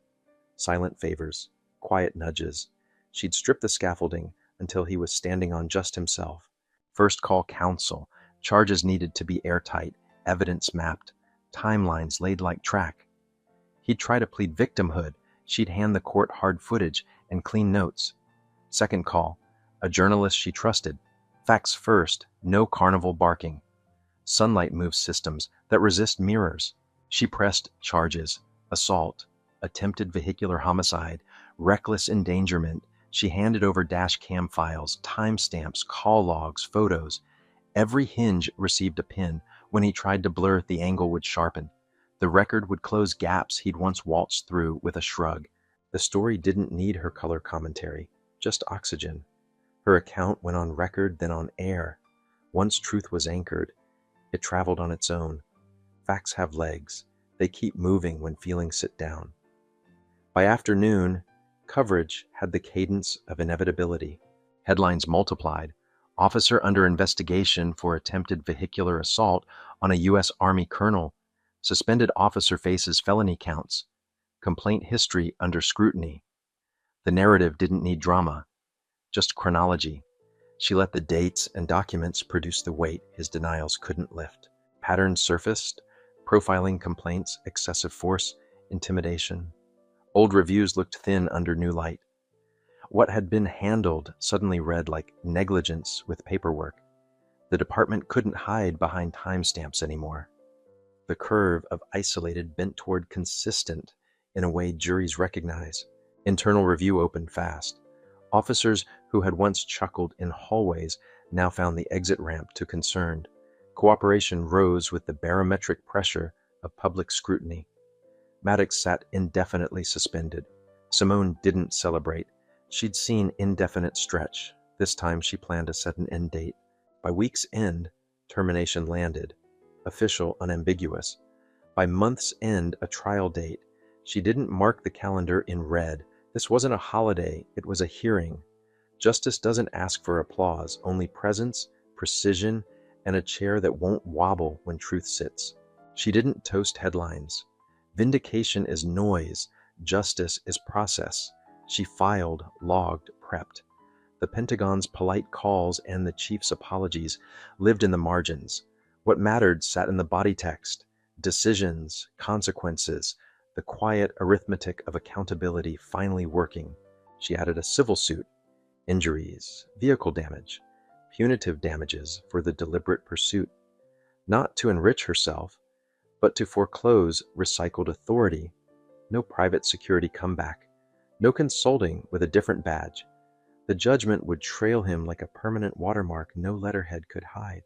Silent favors. quiet nudges. She'd strip the scaffolding until he was standing on just himself. First call counsel. Charges needed to be airtight, evidence mapped, timelines laid like track. He'd try to plead victimhood. She'd hand the court hard footage and clean notes. Second call. A journalist she trusted. Facts first, no carnival barking. Sunlight moves systems that resist mirrors. She pressed charges: assault, attempted vehicular homicide, reckless endangerment. She handed over dash cam files, timestamps, call logs, photos. Every hinge received a pin. When he tried to blur, the angle would sharpen. The record would close gaps he'd once waltzed through with a shrug. The story didn't need her color commentary, just oxygen. Her account went on record, then on air. Once truth was anchored, it traveled on its own. Facts have legs. They keep moving when feelings sit down. By afternoon, coverage had the cadence of inevitability. Headlines multiplied. Officer under investigation for attempted vehicular assault on a U.S. Army colonel. Suspended officer faces felony counts. Complaint history under scrutiny. The narrative didn't need drama, just chronology. She let the dates and documents produce the weight his denials couldn't lift. Patterns surfaced: profiling complaints, excessive force, intimidation. Old reviews looked thin under new light. What had been handled suddenly read like negligence with paperwork. The department couldn't hide behind timestamps anymore. The curve of isolated bent toward consistent in a way juries recognize. Internal review opened fast. Officers who had once chuckled in hallways now found the exit ramp to concerned. Cooperation rose with the barometric pressure of public scrutiny. Maddox sat indefinitely suspended. Simone didn't celebrate. She'd seen indefinite stretch. This time she planned to set an end date. By week's end, termination landed. Official, unambiguous. By month's end, a trial date. She didn't mark the calendar in red. This wasn't a holiday, it was a hearing. Justice doesn't ask for applause, only presence, precision, and a chair that won't wobble when truth sits. She didn't toast headlines. Vindication is noise, justice is process. She filed, logged, prepped. The Pentagon's polite calls and the chief's apologies lived in the margins. What mattered sat in the body text: decisions, consequences, the quiet arithmetic of accountability finally working. She added a civil suit: injuries, vehicle damage, punitive damages for the deliberate pursuit. Not to enrich herself, but to foreclose recycled authority. No private security comeback. No consulting with a different badge. The judgment would trail him like a permanent watermark no letterhead could hide.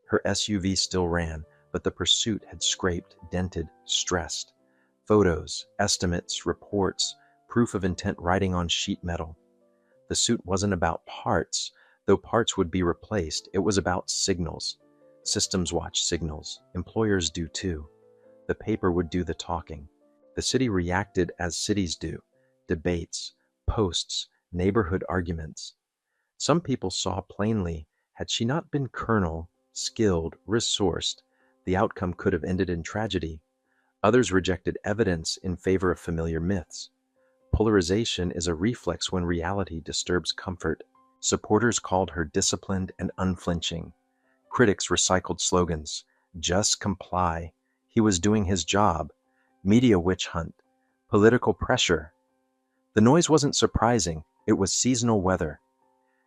Her SUV still ran, but the pursuit had scraped, dented, stressed. Photos, estimates, reports, proof of intent writing on sheet metal. The suit wasn't about parts, though parts would be replaced. It was about signals. Systems watch signals. Employers do too. The paper would do the talking. The city reacted as cities do: debates, posts, neighborhood arguments. Some people saw plainly, had she not been colonel, skilled, resourced, the outcome could have ended in tragedy. Others rejected evidence in favor of familiar myths. Polarization is a reflex when reality disturbs comfort. Supporters called her disciplined and unflinching. Critics recycled slogans: just comply. He was doing his job. Media witch hunt. Political pressure. The noise wasn't surprising. It was seasonal weather.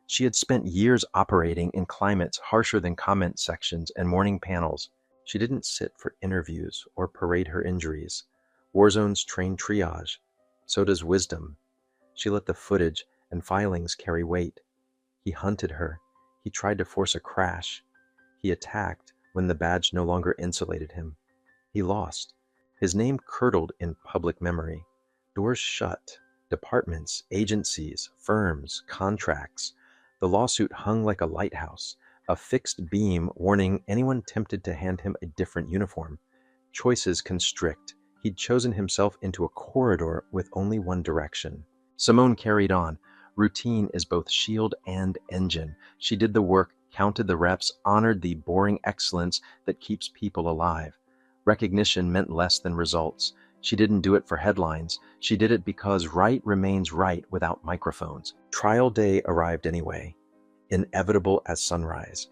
She had spent years operating in climates harsher than comment sections and morning panels. She didn't sit for interviews or parade her injuries. War zones train triage. So does wisdom. She let the footage and filings carry weight. He hunted her. He tried to force a crash. He attacked when the badge no longer insulated him. He lost. His name curdled in public memory. Doors shut. Departments, agencies, firms, contracts. The lawsuit hung like a lighthouse, a fixed beam warning anyone tempted to hand him a different uniform. Choices constrict. He'd chosen himself into a corridor with only one direction. Simone carried on. Routine is both shield and engine. She did the work, counted the reps, honored the boring excellence that keeps people alive. Recognition meant less than results. She didn't do it for headlines. She did it because right remains right without microphones. Trial day arrived anyway, inevitable as sunrise.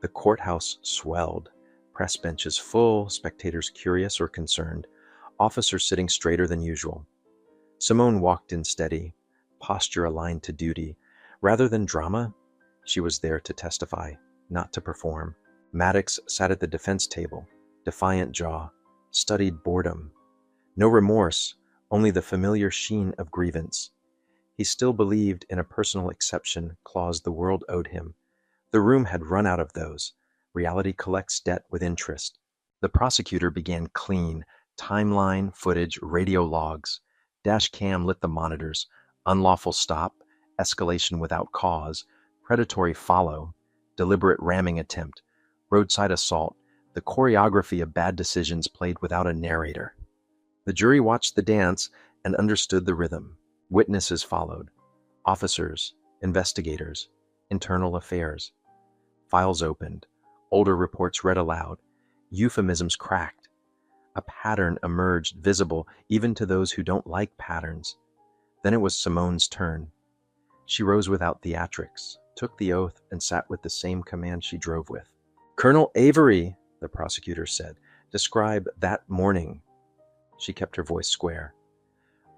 The courthouse swelled, press benches full, spectators curious or concerned, officers sitting straighter than usual. Simone walked in steady, posture aligned to duty. Rather than drama, she was there to testify, not to perform. Maddox sat at the defense table, defiant jaw, studied boredom. No remorse, only the familiar sheen of grievance. He still believed in a personal exception clause the world owed him. The room had run out of those. Reality collects debt with interest. The prosecutor began clean, timeline, footage, radio logs. Dash cam lit the monitors. Unlawful stop, escalation without cause, predatory follow, deliberate ramming attempt, roadside assault, the choreography of bad decisions played without a narrator. The jury watched the dance and understood the rhythm. Witnesses followed. Officers, investigators, internal affairs. Files opened. Older reports read aloud. Euphemisms cracked. A pattern emerged, visible even to those who don't like patterns. Then it was Simone's turn. She rose without theatrics, took the oath, and sat with the same command she drove with. "Colonel Avery," the prosecutor said, "describe that morning." She kept her voice square.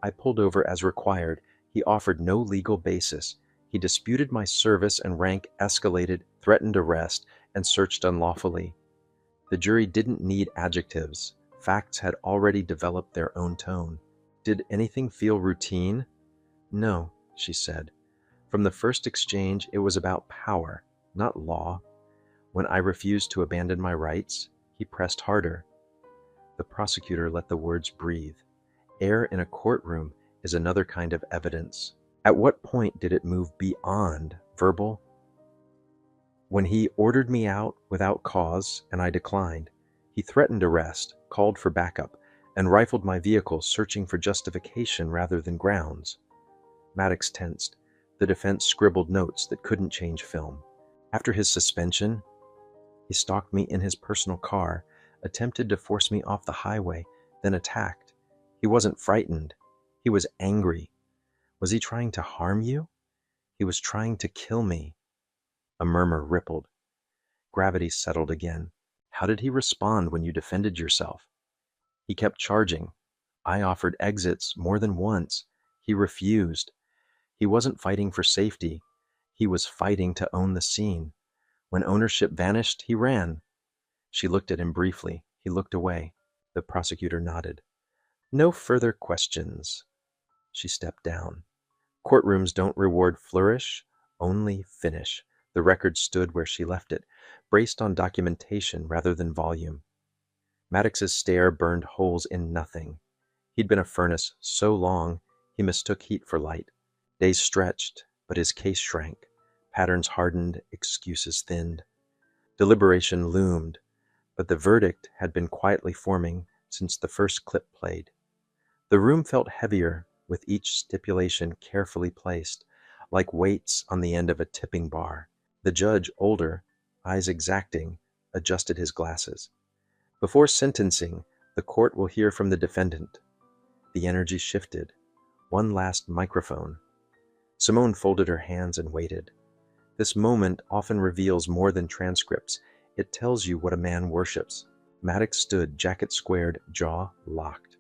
I pulled over as required. He offered no legal basis. He disputed my service and rank, escalated, threatened arrest, and searched unlawfully. The jury didn't need adjectives. Facts had already developed their own tone. Did anything feel routine? No, she said. From the first exchange, it was about power, not law. When I refused to abandon my rights, he pressed harder. The prosecutor let the words breathe. Air in a courtroom is another kind of evidence. At what point did it move beyond verbal? When he ordered me out without cause and I declined, he threatened arrest, called for backup, and rifled my vehicle, searching for justification rather than grounds. Maddox tensed. The defense scribbled notes that couldn't change film. After his suspension, he stalked me in his personal car, attempted to force me off the highway, then attacked. He wasn't frightened. He was angry. Was he trying to harm you? He was trying to kill me. A murmur rippled. Gravity settled again. How did he respond when you defended yourself? He kept charging. I offered exits more than once. He refused. He wasn't fighting for safety. He was fighting to own the scene. When ownership vanished, he ran. She looked at him briefly. He looked away. The prosecutor nodded. No further questions. She stepped down. Courtrooms don't reward flourish, only finish. The record stood where she left it, braced on documentation rather than volume. Maddox's stare burned holes in nothing. He'd been a furnace so long, he mistook heat for light. Days stretched, but his case shrank. Patterns hardened, excuses thinned. Deliberation loomed, but the verdict had been quietly forming since the first clip played. The room felt heavier with each stipulation carefully placed, like weights on the end of a tipping bar. The judge, older, eyes exacting, adjusted his glasses. Before sentencing, the court will hear from the defendant. The energy shifted. One last microphone. Simone folded her hands and waited. This moment often reveals more than transcripts. It tells you what a man worships. Maddox stood, jacket squared, jaw locked.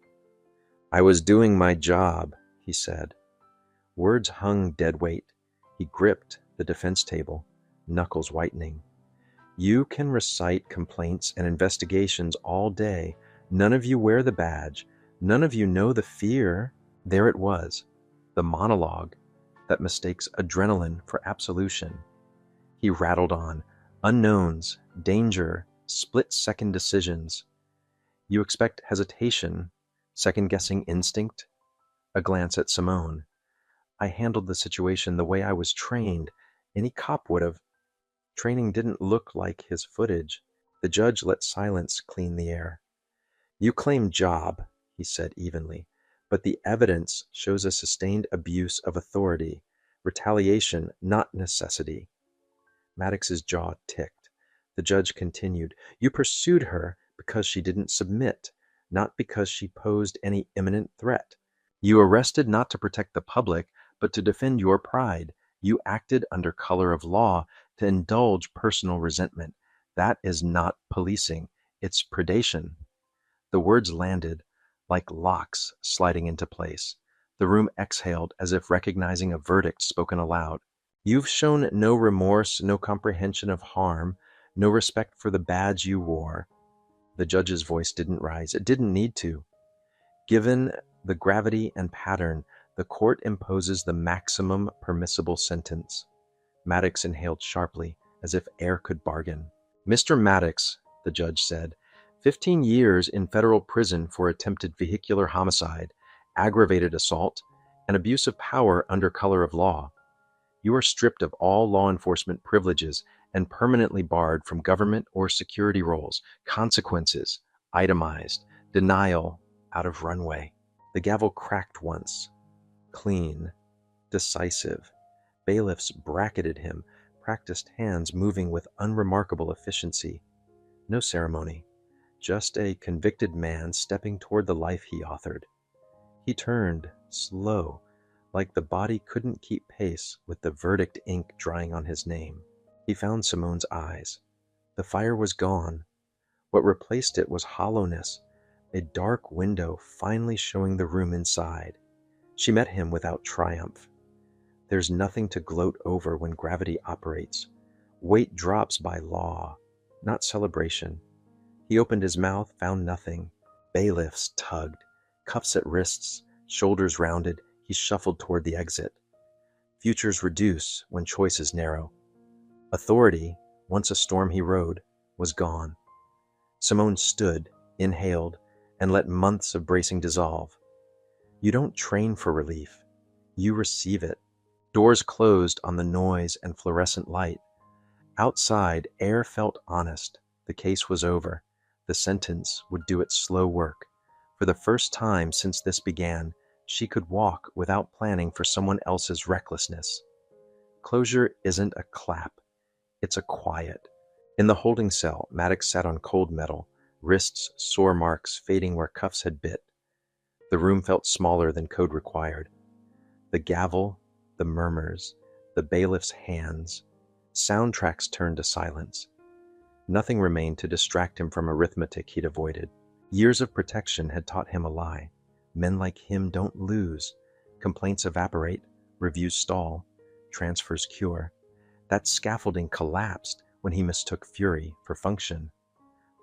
I was doing my job, he said. Words hung dead weight. He gripped the defense table, knuckles whitening. You can recite complaints and investigations all day. None of you wear the badge. None of you know the fear. There it was, the monologue that mistakes adrenaline for absolution. He rattled on. Unknowns, danger, split-second decisions. You expect hesitation, second-guessing instinct? A glance at Simone. I handled the situation the way I was trained. Any cop would have. Training didn't look like his footage. The judge let silence clean the air. You claim job, he said evenly, but the evidence shows a sustained abuse of authority, retaliation, not necessity. Maddox's jaw ticked. The judge continued. You pursued her because she didn't submit, not because she posed any imminent threat. You arrested not to protect the public, but to defend your pride. You acted under color of law to indulge personal resentment. That is not policing, it's predation. The words landed like locks sliding into place. The room exhaled as if recognizing a verdict spoken aloud. You've shown no remorse, no comprehension of harm, no respect for the badge you wore. The judge's voice didn't rise. It didn't need to. Given the gravity and pattern, the court imposes the maximum permissible sentence. Maddox inhaled sharply, as if air could bargain. Mr. Maddox, the judge said, 15 years in federal prison for attempted vehicular homicide, aggravated assault, and abuse of power under color of law. You are stripped of all law enforcement privileges and permanently barred from government or security roles. Consequences, itemized, denial, out of runway. The gavel cracked once. Clean, decisive. Bailiffs bracketed him, practiced hands moving with unremarkable efficiency. No ceremony, just a convicted man stepping toward the life he authored. He turned, slow, like the body couldn't keep pace with the verdict ink drying on his name. He found Simone's eyes. The fire was gone. What replaced it was hollowness, a dark window finally showing the room inside. She met him without triumph. There's nothing to gloat over when gravity operates. Weight drops by law, not celebration. He opened his mouth, found nothing. Bailiffs tugged, cuffs at wrists, shoulders rounded. He shuffled toward the exit. Futures reduce when choices narrow. Authority, once a storm he rode, was gone. Simone stood, inhaled, and let months of bracing dissolve. You don't train for relief. You receive it. Doors closed on the noise and fluorescent light. Outside, air felt honest. The case was over. The sentence would do its slow work. For the first time since this began, she could walk without planning for someone else's recklessness. Closure isn't a clap. It's a quiet. In the holding cell, Maddox sat on cold metal, wrists sore marks fading where cuffs had bit. The room felt smaller than code required. The gavel, the murmurs, the bailiff's hands. Soundtracks turned to silence. Nothing remained to distract him from arithmetic he'd avoided. Years of protection had taught him a lie. Men like him don't lose. Complaints evaporate, reviews stall, transfers cure. That scaffolding collapsed when he mistook fury for function.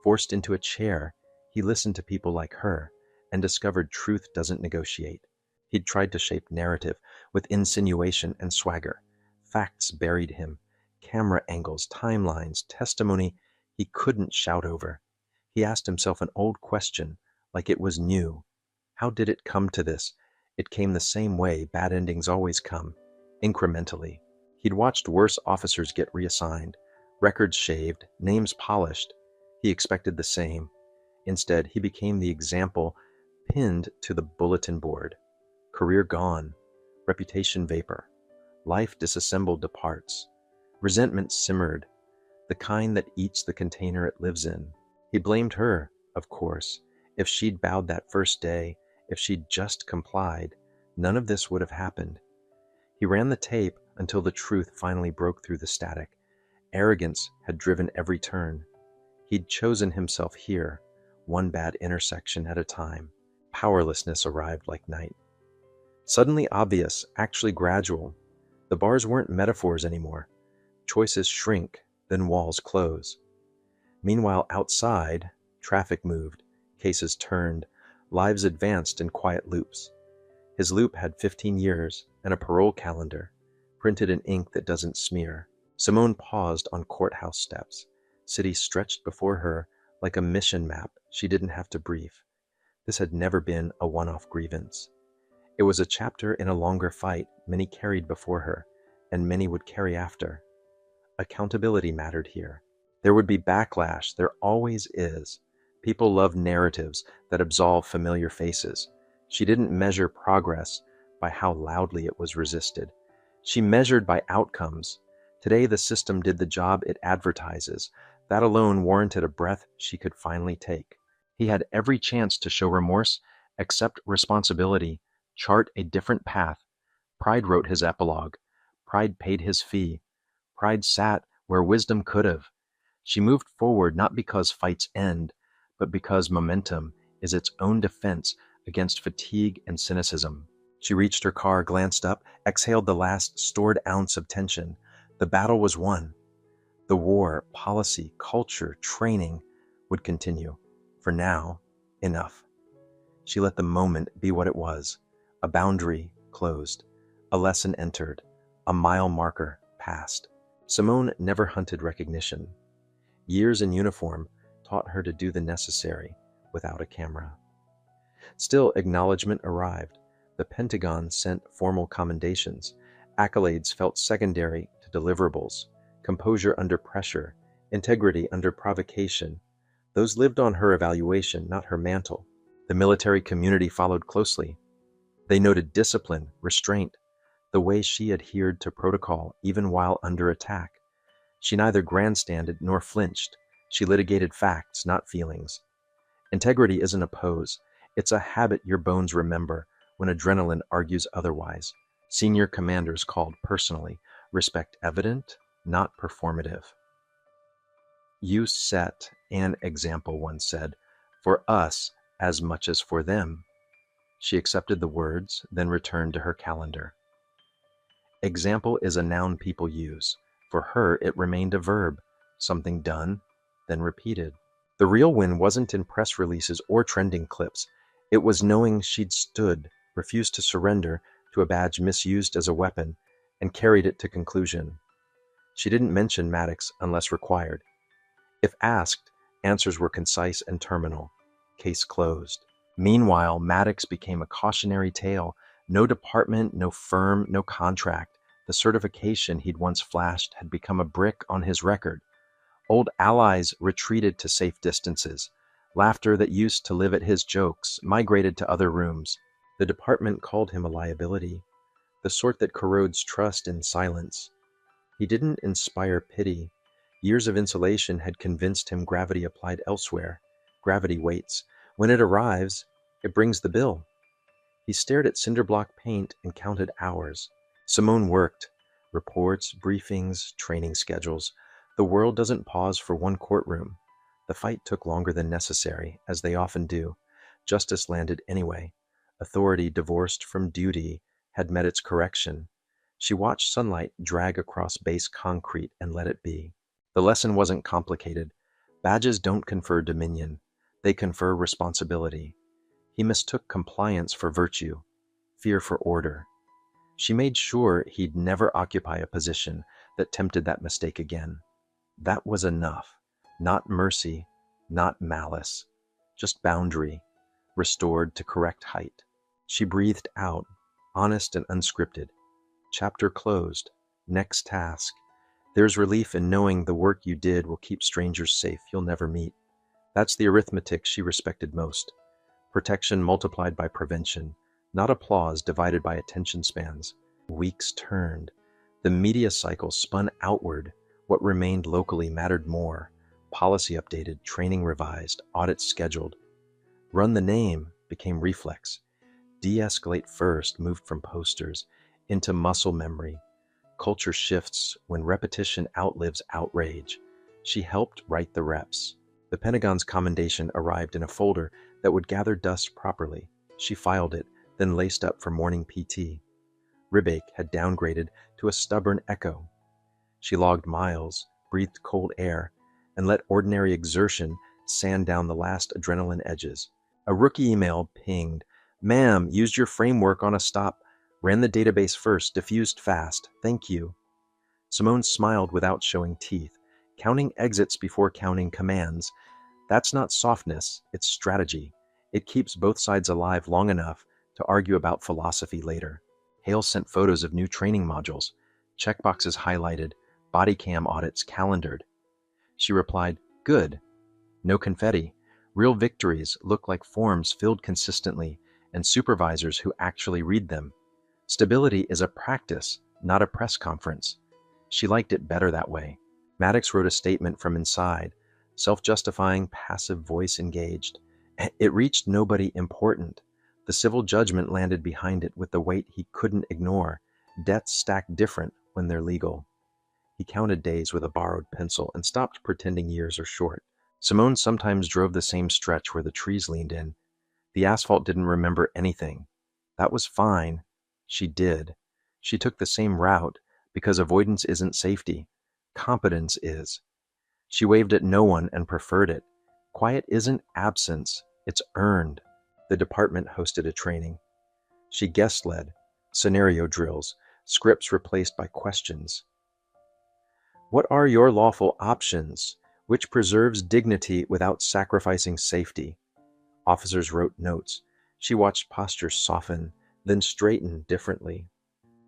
Forced into a chair, he listened to people like her and discovered truth doesn't negotiate. He'd tried to shape narrative with insinuation and swagger. Facts buried him. Camera angles, timelines, testimony he couldn't shout over. He asked himself an old question, like it was new. How did it come to this? It came the same way bad endings always come, incrementally. He'd watched worse officers get reassigned, records shaved, names polished. He expected the same. Instead, he became the example pinned to the bulletin board. Career gone, reputation vapor, life disassembled to parts. Resentment simmered, the kind that eats the container it lives in. He blamed her, of course. If she'd bowed that first day, if she'd just complied, none of this would have happened. He ran the tape until the truth finally broke through the static. Arrogance had driven every turn. He'd chosen himself here, one bad intersection at a time. Powerlessness arrived like night. Suddenly obvious, actually gradual. The bars weren't metaphors anymore. Choices shrink, then walls close. Meanwhile, outside, traffic moved, cases turned, lives advanced in quiet loops. His loop had 15 years and a parole calendar, printed in ink that doesn't smear. Simone paused on courthouse steps. City stretched before her like a mission map she didn't have to brief. This had never been a one-off grievance. It was a chapter in a longer fight many carried before her, and many would carry after. Accountability mattered here. There would be backlash, there always is. People love narratives that absolve familiar faces. She didn't measure progress by how loudly it was resisted. She measured by outcomes. Today the system did the job it advertises. That alone warranted a breath she could finally take. He had every chance to show remorse, accept responsibility, chart a different path. Pride wrote his epilogue. Pride paid his fee. Pride sat where wisdom could have. She moved forward not because fights end, but because momentum is its own defense against fatigue and cynicism. She reached her car, glanced up, exhaled the last stored ounce of tension. The battle was won. The war, policy, culture, training would continue. For now, enough. She let the moment be what it was. A boundary closed. A lesson entered. A mile marker passed. Simone never hunted recognition. Years in uniform taught her to do the necessary without a camera. Still, acknowledgement arrived. The Pentagon sent formal commendations. Accolades felt secondary to deliverables. Composure under pressure, integrity under provocation. Those lived on her evaluation, not her mantle. The military community followed closely. They noted discipline, restraint, the way she adhered to protocol even while under attack. She neither grandstanded nor flinched. She litigated facts, not feelings. Integrity isn't a pose. It's a habit your bones remember when adrenaline argues otherwise. Senior commanders called personally. Respect evident, not performative. You set an example, one said, for us as much as for them. She accepted the words, then returned to her calendar. Example is a noun people use. For her, it remained a verb, something done, then repeated. The real win wasn't in press releases or trending clips. It was knowing she'd stood, refused to surrender to a badge misused as a weapon, and carried it to conclusion. She didn't mention Maddox unless required. If asked, answers were concise and terminal. Case closed. Meanwhile, Maddox became a cautionary tale. No department, no firm, no contract. The certification he'd once flashed had become a brick on his record. Old allies retreated to safe distances. Laughter that used to live at his jokes migrated to other rooms. The department called him a liability, the sort that corrodes trust in silence. He didn't inspire pity. Years of insulation had convinced him gravity applied elsewhere. Gravity waits. When it arrives, it brings the bill. He stared at cinderblock paint and counted hours. Simone worked. Reports, briefings, training schedules. The world doesn't pause for one courtroom. The fight took longer than necessary, as they often do. Justice landed anyway. Authority divorced from duty had met its correction. She watched sunlight drag across base concrete and let it be. The lesson wasn't complicated. Badges don't confer dominion. They confer responsibility. He mistook compliance for virtue, fear for order. She made sure he'd never occupy a position that tempted that mistake again. That was enough. Not mercy, not malice. Just boundary, restored to correct height. She breathed out, honest and unscripted. Chapter closed. Next task. There's relief in knowing the work you did will keep strangers safe you'll never meet. That's the arithmetic she respected most. Protection multiplied by prevention, not applause divided by attention spans. Weeks turned. The media cycle spun outward. What remained locally mattered more. Policy updated, training revised, audits scheduled. Run the name became reflex. De-escalate first moved from posters into muscle memory. Culture shifts when repetition outlives outrage. She helped write the reps. The Pentagon's commendation arrived in a folder that would gather dust properly. She filed it, then laced up for morning PT. Ribache had downgraded to a stubborn echo. She logged miles, breathed cold air, and let ordinary exertion sand down the last adrenaline edges. A rookie email pinged. Ma'am, used your framework on a stop. Ran the database first, diffused fast. Thank you. Simone smiled without showing teeth, counting exits before counting commands. That's not softness, it's strategy. It keeps both sides alive long enough to argue about philosophy later. Hale sent photos of new training modules, checkboxes highlighted, body cam audits calendared. She replied, good. No confetti. Real victories look like forms filled consistently and supervisors who actually read them. Stability is a practice, not a press conference. She liked it better that way. Maddox wrote a statement from inside, self-justifying, passive voice engaged. It reached nobody important. The civil judgment landed behind it with the weight he couldn't ignore. Debts stack different when they're legal. He counted days with a borrowed pencil and stopped pretending years are short. Simone sometimes drove the same stretch where the trees leaned in. The asphalt didn't remember anything. That was fine. She did. She took the same route because avoidance isn't safety. Competence is. She waved at no one and preferred it. Quiet isn't absence, it's earned. The department hosted a training. She guest-led, scenario drills, scripts replaced by questions. What are your lawful options? Which preserves dignity without sacrificing safety? Officers wrote notes. She watched postures soften, then straighten differently.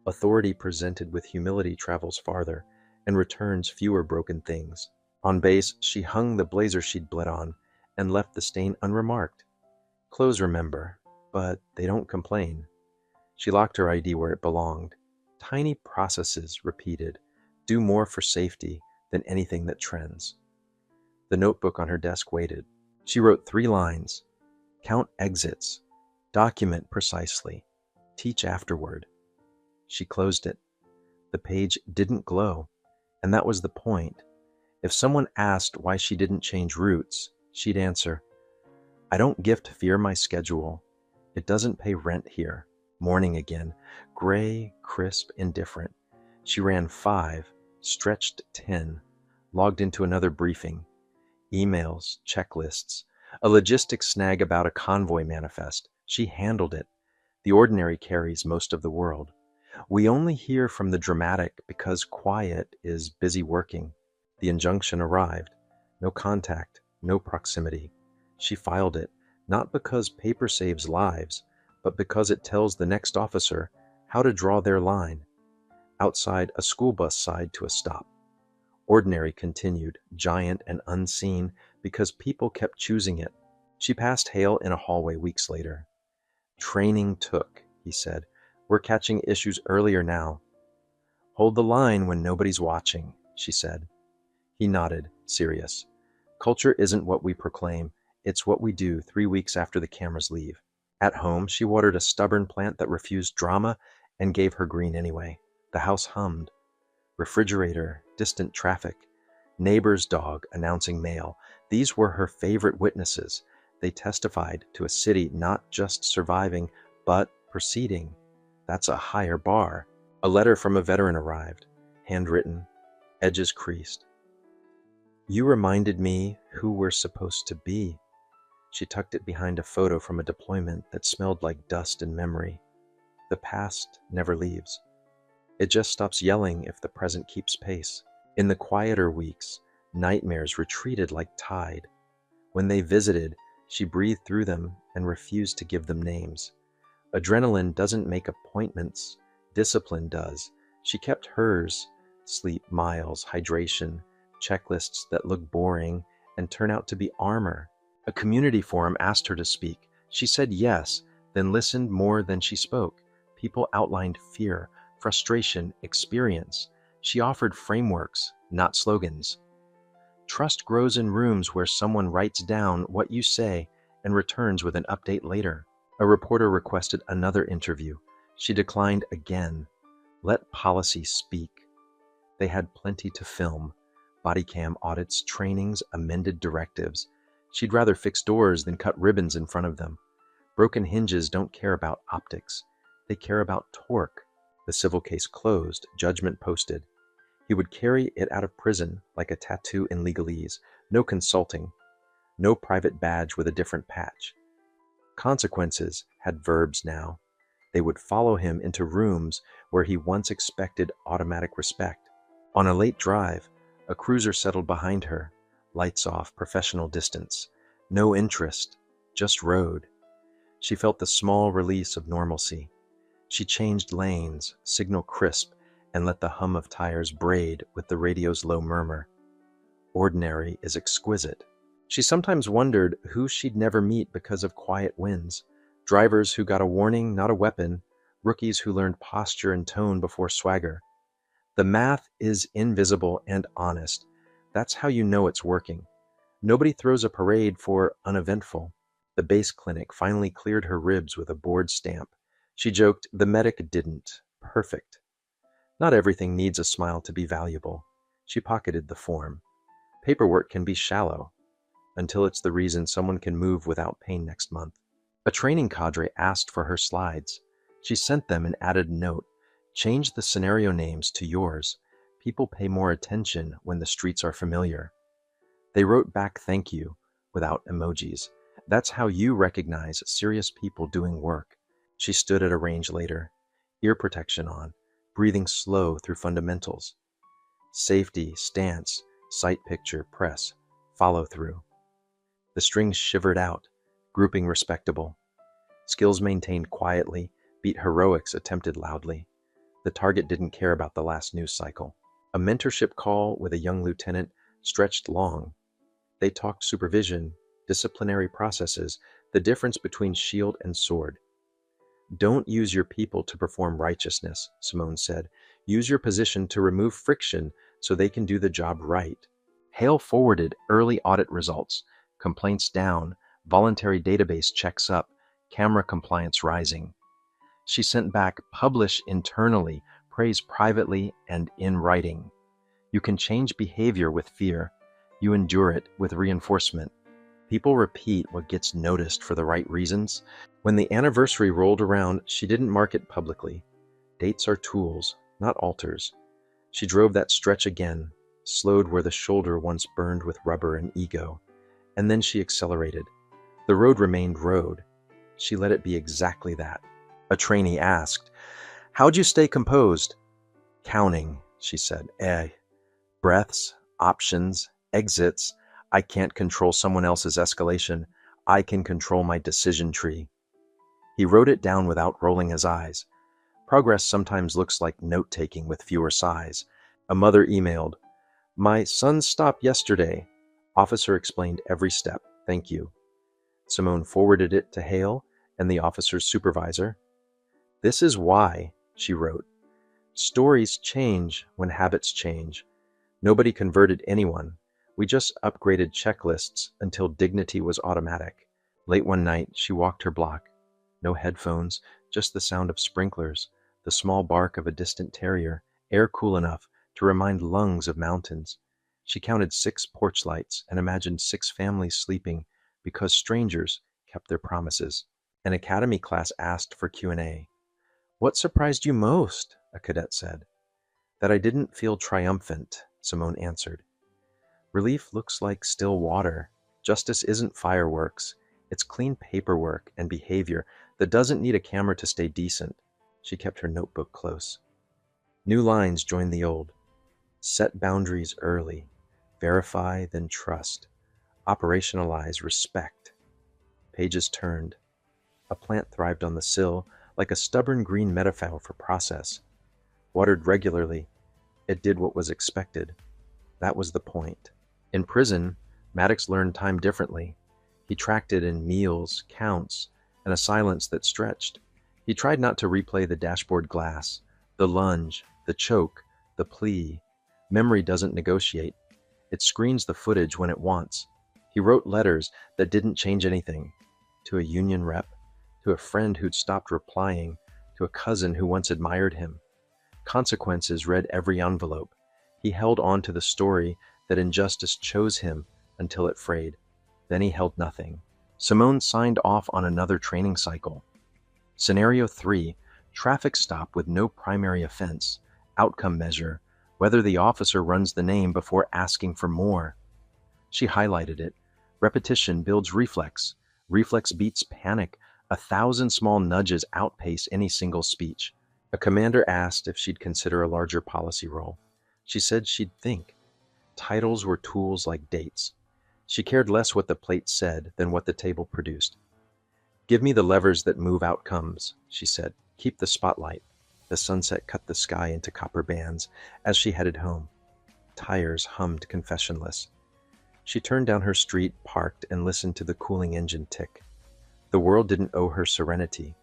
Authority presented with humility travels farther and returns fewer broken things. On base, she hung the blazer she'd bled on and left the stain unremarked. Clothes remember, but they don't complain. She locked her ID where it belonged. Tiny processes repeated, do more for safety than anything that trends. The notebook on her desk waited. She wrote 3 lines. Count exits. Document precisely. Teach afterward. She closed it. The page didn't glow, and that was the point. If someone asked why she didn't change routes, she'd answer, I don't gift fear my schedule. It doesn't pay rent here. Morning again. Gray, crisp, indifferent. She ran 5, stretched 10, logged into another briefing. Emails, checklists, a logistics snag about a convoy manifest. She handled it. The ordinary carries most of the world. We only hear from the dramatic because quiet is busy working. The injunction arrived. No contact, no proximity. She filed it, not because paper saves lives, but because it tells the next officer how to draw their line. Outside, a school bus sighed to a stop. Ordinary continued, giant and unseen, because people kept choosing it. She passed Hale in a hallway weeks later. Training took, he said. We're catching issues earlier now. Hold the line when nobody's watching, she said. He nodded, serious. Culture isn't what we proclaim, it's what we do 3 weeks after the cameras leave. At home, she watered a stubborn plant that refused drama and gave her green anyway. The house hummed. Refrigerator, distant traffic, neighbor's dog announcing mail. These were her favorite witnesses. They testified to a city not just surviving, but proceeding. That's a higher bar. A letter from a veteran arrived, handwritten, edges creased. You reminded me who we're supposed to be. She tucked it behind a photo from a deployment that smelled like dust and memory. The past never leaves. It just stops yelling if the present keeps pace. In the quieter weeks, nightmares retreated like tide. When they visited, she breathed through them and refused to give them names. Adrenaline doesn't make appointments, discipline does. She kept hers, sleep, miles, hydration, checklists that look boring and turn out to be armor. A community forum asked her to speak. She said yes, then listened more than she spoke. People outlined fear, frustration, experience. She offered frameworks, not slogans. Trust grows in rooms where someone writes down what you say and returns with an update later. A reporter requested another interview. She declined again. Let policy speak. They had plenty to film. Body cam audits, trainings, amended directives. She'd rather fix doors than cut ribbons in front of them. Broken hinges don't care about optics. They care about torque. The civil case closed, judgment posted. He would carry it out of prison like a tattoo in legalese. No consulting. No private badge with a different patch. Consequences had verbs now. They would follow him into rooms where he once expected automatic respect. On a late drive, a cruiser settled behind her. Lights off, professional distance. No interest, just road. She felt the small release of normalcy. She changed lanes, signal crisp, and let the hum of tires braid with the radio's low murmur. Ordinary is exquisite. She sometimes wondered who she'd never meet because of quiet wins. Drivers who got a warning, not a weapon. Rookies who learned posture and tone before swagger. The math is invisible and honest. That's how you know it's working. Nobody throws a parade for uneventful. The base clinic finally cleared her ribs with a board stamp. She joked, "The medic didn't. Perfect." Not everything needs a smile to be valuable. She pocketed the form. Paperwork can be shallow, until it's the reason someone can move without pain next month. A training cadre asked for her slides. She sent them and added a note. "Change the scenario names to yours. People pay more attention when the streets are familiar." They wrote back thank you, without emojis. That's how you recognize serious people doing work. She stood at a range later, ear protection on, breathing slow through fundamentals. Safety, stance, sight picture, press, follow through. The strings shivered out, grouping respectable. Skills maintained quietly, beat heroics attempted loudly. The target didn't care about the last news cycle. A mentorship call with a young lieutenant stretched long. They talked supervision, disciplinary processes, the difference between shield and sword. "Don't use your people to perform righteousness," Simone said. "Use your position to remove friction so they can do the job right." Hale forwarded early audit results, complaints down, voluntary database checks up, camera compliance rising. She sent back, "Publish internally, praise privately and in writing." You can change behavior with fear. You endure it with reinforcement. People repeat what gets noticed for the right reasons. When the anniversary rolled around, she didn't mark it publicly. Dates are tools, not altars. She drove that stretch again, slowed where the shoulder once burned with rubber and ego. And then she accelerated. The road remained road. She let it be exactly that. A trainee asked, "How'd you stay composed?" "Counting," she said. Breaths, options, exits. I can't control someone else's escalation. I can control my decision tree." He wrote it down without rolling his eyes. Progress sometimes looks like note-taking with fewer sighs. A mother emailed, "My son stopped yesterday." Officer explained every step. "Thank you." Simone forwarded it to Hale and the officer's supervisor. "This is why," she wrote. "Stories change when habits change. Nobody converted anyone. We just upgraded checklists until dignity was automatic." Late one night, she walked her block. No headphones, just the sound of sprinklers, the small bark of a distant terrier, air cool enough to remind lungs of mountains. She counted 6 porch lights and imagined 6 families sleeping because strangers kept their promises. An academy class asked for Q&A. "What surprised you most?" a cadet said. "That I didn't feel triumphant," Simone answered. "Relief looks like still water. Justice isn't fireworks. It's clean paperwork and behavior that doesn't need a camera to stay decent." She kept her notebook close. New lines joined the old. Set boundaries early. Verify, then trust. Operationalize respect. Pages turned. A plant thrived on the sill, like a stubborn green metaphor for process. Watered regularly, it did what was expected. That was the point. In prison, Maddox learned time differently. He tracked it in meals, counts, and a silence that stretched. He tried not to replay the dashboard glass, the lunge, the choke, the plea. Memory doesn't negotiate. It screens the footage when it wants. He wrote letters that didn't change anything. To a union rep, to a friend who'd stopped replying, to a cousin who once admired him. Consequences read every envelope. He held on to the story that injustice chose him until it frayed. Then he held nothing. Simone signed off on another training cycle. Scenario 3, traffic stop with no primary offense. Outcome measure, whether the officer runs the name before asking for more. She highlighted it. Repetition builds reflex. Reflex beats panic. 1,000 small nudges outpace any single speech. A commander asked if she'd consider a larger policy role. She said she'd think. Titles were tools like dates. She cared less what the plate said than what the table produced. "Give me the levers that move outcomes," she said. "Keep the spotlight." The sunset cut the sky into copper bands as she headed home. Tires hummed confessionless. She turned down her street, parked, and listened to the cooling engine tick. The world didn't owe her serenity,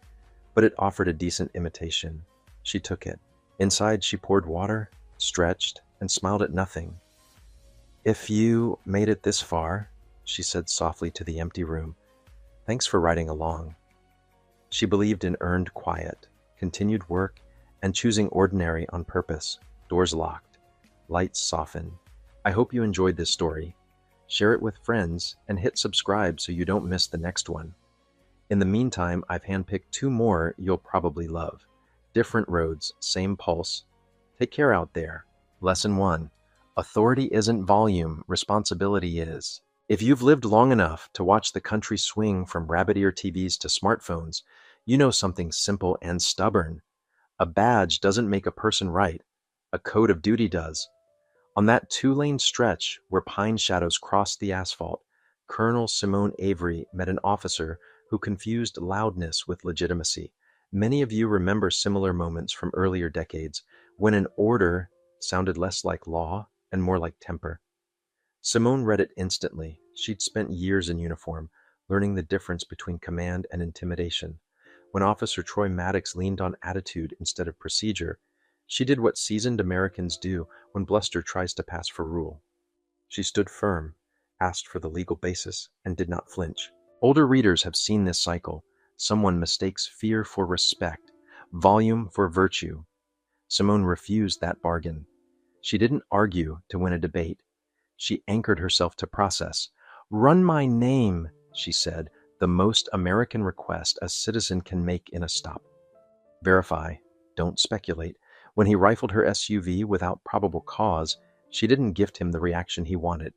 but it offered a decent imitation. She took it. Inside, she poured water, stretched, and smiled at nothing. "If you made it this far," she said softly to the empty room, Thanks for writing along. She believed in earned quiet, continued work, and choosing ordinary on purpose. Doors locked, lights softened. I hope you enjoyed this story. Share it with friends and hit subscribe so you don't miss the next one. In the meantime, I've handpicked two more you'll probably love. Different roads, same pulse. Take care out there. Lesson 1. Authority isn't volume, responsibility is. If you've lived long enough to watch the country swing from rabbit ear TVs to smartphones, you know something simple and stubborn. A badge doesn't make a person right. A code of duty does. On that two-lane stretch where pine shadows crossed the asphalt, Colonel Simone Avery met an officer who confused loudness with legitimacy. Many of you remember similar moments from earlier decades when an order sounded less like law and more like temper. Simone read it instantly. She'd spent years in uniform, learning the difference between command and intimidation. When Officer Troy Maddox leaned on attitude instead of procedure, she did what seasoned Americans do when bluster tries to pass for rule. She stood firm, asked for the legal basis, and did not flinch. Older readers have seen this cycle. Someone mistakes fear for respect, volume for virtue. Simone refused that bargain. She didn't argue to win a debate. She anchored herself to process. "Run my name," she said, the most American request a citizen can make in a stop. Verify, don't speculate. When he rifled her SUV without probable cause, she didn't gift him the reaction he wanted.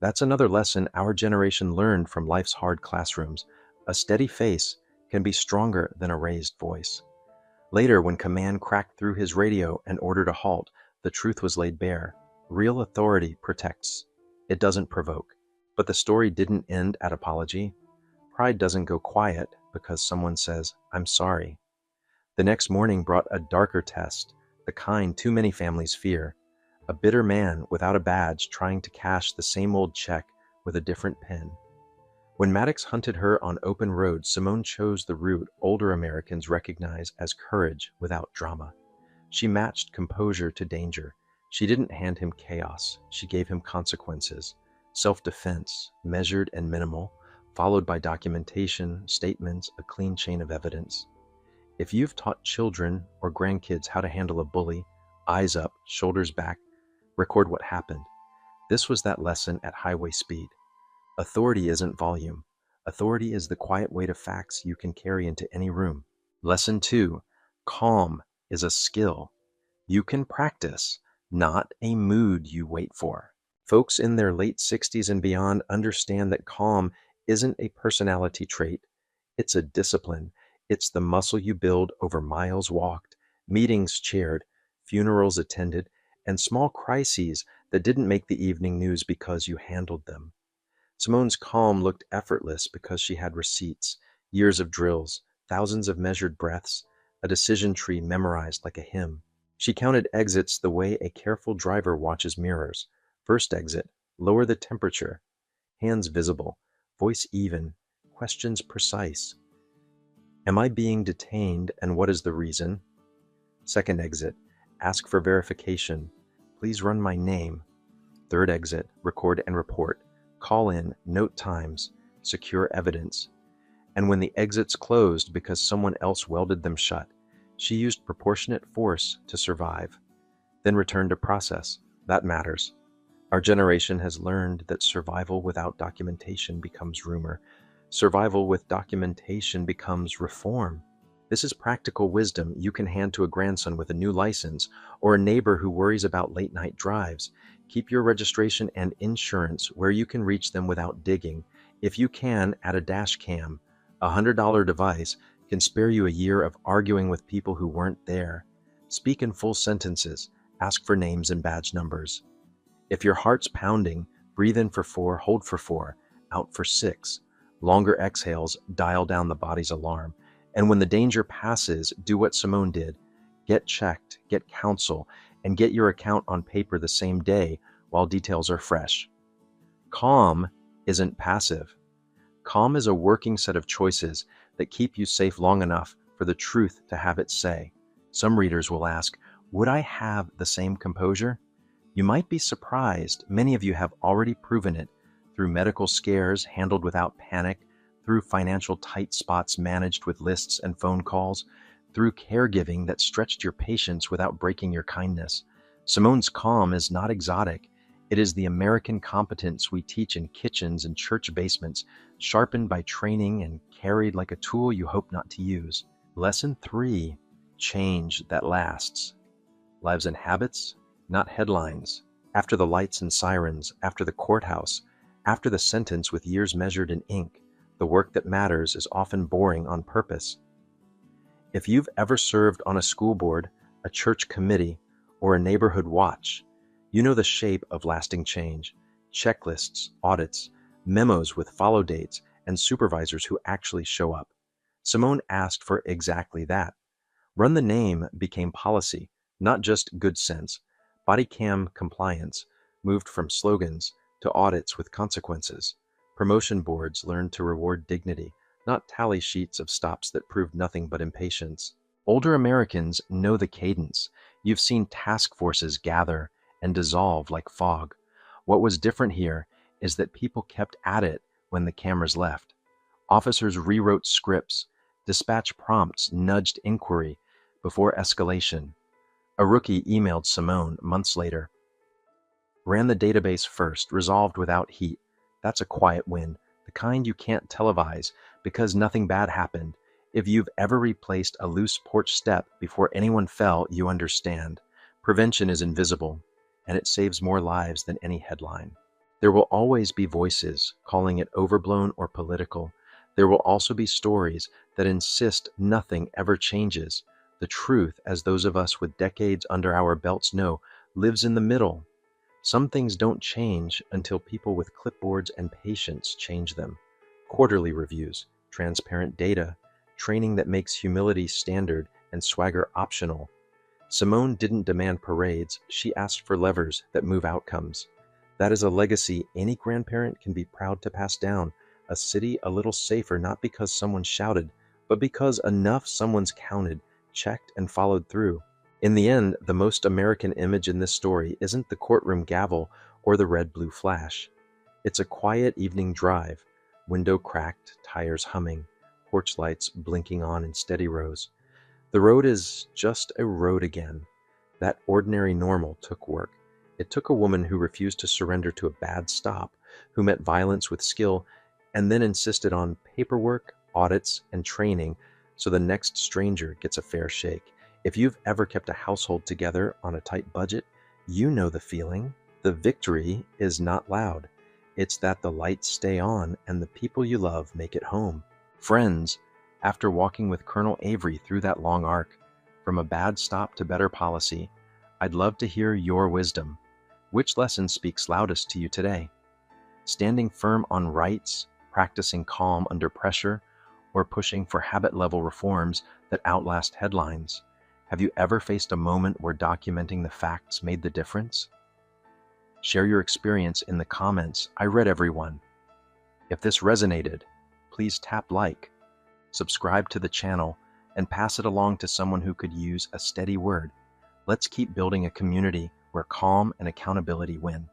That's another lesson our generation learned from life's hard classrooms. A steady face can be stronger than a raised voice. Later, when command cracked through his radio and ordered a halt, the truth was laid bare. Real authority protects. It doesn't provoke. But the story didn't end at apology. Pride doesn't go quiet because someone says, "I'm sorry." The next morning brought a darker test, the kind too many families fear. A bitter man without a badge trying to cash the same old check with a different pen. When Maddox hunted her on open roads, Simone chose the route older Americans recognize as courage without drama. She matched composure to danger. She didn't hand him chaos. She gave him consequences. Self-defense, measured and minimal, followed by documentation, statements, a clean chain of evidence. If you've taught children or grandkids how to handle a bully, eyes up, shoulders back, record what happened. This was that lesson at highway speed. Authority isn't volume. Authority is the quiet weight of facts you can carry into any room. Lesson 2. Calm is a skill you can practice, not a mood you wait for. Folks in their late 60s and beyond understand that calm isn't a personality trait. It's a discipline. It's the muscle you build over miles walked, meetings chaired, funerals attended, and small crises that didn't make the evening news because you handled them. Simone's calm looked effortless because she had receipts, years of drills, thousands of measured breaths, a decision tree memorized like a hymn. She counted exits the way a careful driver watches mirrors. First exit, lower the temperature. Hands visible, voice even, questions precise. Am I being detained and what is the reason? Second exit, ask for verification. Please run my name. Third exit, record and report. Call in, note times, secure evidence. And when the exits closed because someone else welded them shut, she used proportionate force to survive. Then returned to process. That matters. Our generation has learned that survival without documentation becomes rumor. Survival with documentation becomes reform. This is practical wisdom you can hand to a grandson with a new license or a neighbor who worries about late-night drives. Keep your registration and insurance where you can reach them without digging. If you can, add a dash cam. A $100 device can spare you a year of arguing with people who weren't there. Speak in full sentences. Ask for names and badge numbers. If your heart's pounding, breathe in for 4, hold for 4, out for 6. Longer exhales dial down the body's alarm. And when the danger passes, do what Simone did. Get checked, get counsel, and get your account on paper the same day while details are fresh. Calm isn't passive. Calm is a working set of choices that keep you safe long enough for the truth to have its say. Some readers will ask, would I have the same composure? You might be surprised. Many of you have already proven it through medical scares handled without panic, through financial tight spots managed with lists and phone calls, through caregiving that stretched your patience without breaking your kindness. Simone's calm is not exotic. It is the American competence we teach in kitchens and church basements, sharpened by training and carried like a tool you hope not to use. Lesson 3: Change that lasts. Lives and habits, not headlines. After the lights and sirens, after the courthouse, after the sentence with years measured in ink, the work that matters is often boring on purpose. If you've ever served on a school board, a church committee, or a neighborhood watch, you know the shape of lasting change. Checklists, audits, memos with follow dates, and supervisors who actually show up. Simone asked for exactly that. Run the name became policy, not just good sense. Body cam compliance moved from slogans to audits with consequences. Promotion boards learned to reward dignity, not tally sheets of stops that proved nothing but impatience. Older Americans know the cadence. You've seen task forces gather and dissolve like fog. What was different here is that people kept at it when the cameras left. Officers rewrote scripts, dispatch prompts nudged inquiry before escalation. A rookie emailed Simone months later. Ran the database first, resolved without heat. That's a quiet win, the kind you can't televise because nothing bad happened. If you've ever replaced a loose porch step before anyone fell, you understand. Prevention is invisible, and it saves more lives than any headline. There will always be voices calling it overblown or political. There will also be stories that insist nothing ever changes. The truth, as those of us with decades under our belts know, lives in the middle. Some things don't change until people with clipboards and patience change them. Quarterly reviews, transparent data, training that makes humility standard and swagger optional. Simone didn't demand parades, she asked for levers that move outcomes. That is a legacy any grandparent can be proud to pass down. A city a little safer not because someone shouted, but because enough someone's counted, checked, and followed through. In the end, the most American image in this story isn't the courtroom gavel or the red-blue flash. It's a quiet evening drive, window cracked, tires humming, porch lights blinking on in steady rows. The road is just a road again. That ordinary normal took work. It took a woman who refused to surrender to a bad stop, who met violence with skill, and then insisted on paperwork, audits, and training so the next stranger gets a fair shake. If you've ever kept a household together on a tight budget, you know the feeling. The victory is not loud. It's that the lights stay on and the people you love make it home. Friends, after walking with Colonel Avery through that long arc, from a bad stop to better policy, I'd love to hear your wisdom. Which lesson speaks loudest to you today? Standing firm on rights, practicing calm under pressure, or pushing for habit-level reforms that outlast headlines? Have you ever faced a moment where documenting the facts made the difference? Share your experience in the comments. I read every one. If this resonated, please tap like, subscribe to the channel, and pass it along to someone who could use a steady word. Let's keep building a community where calm and accountability win.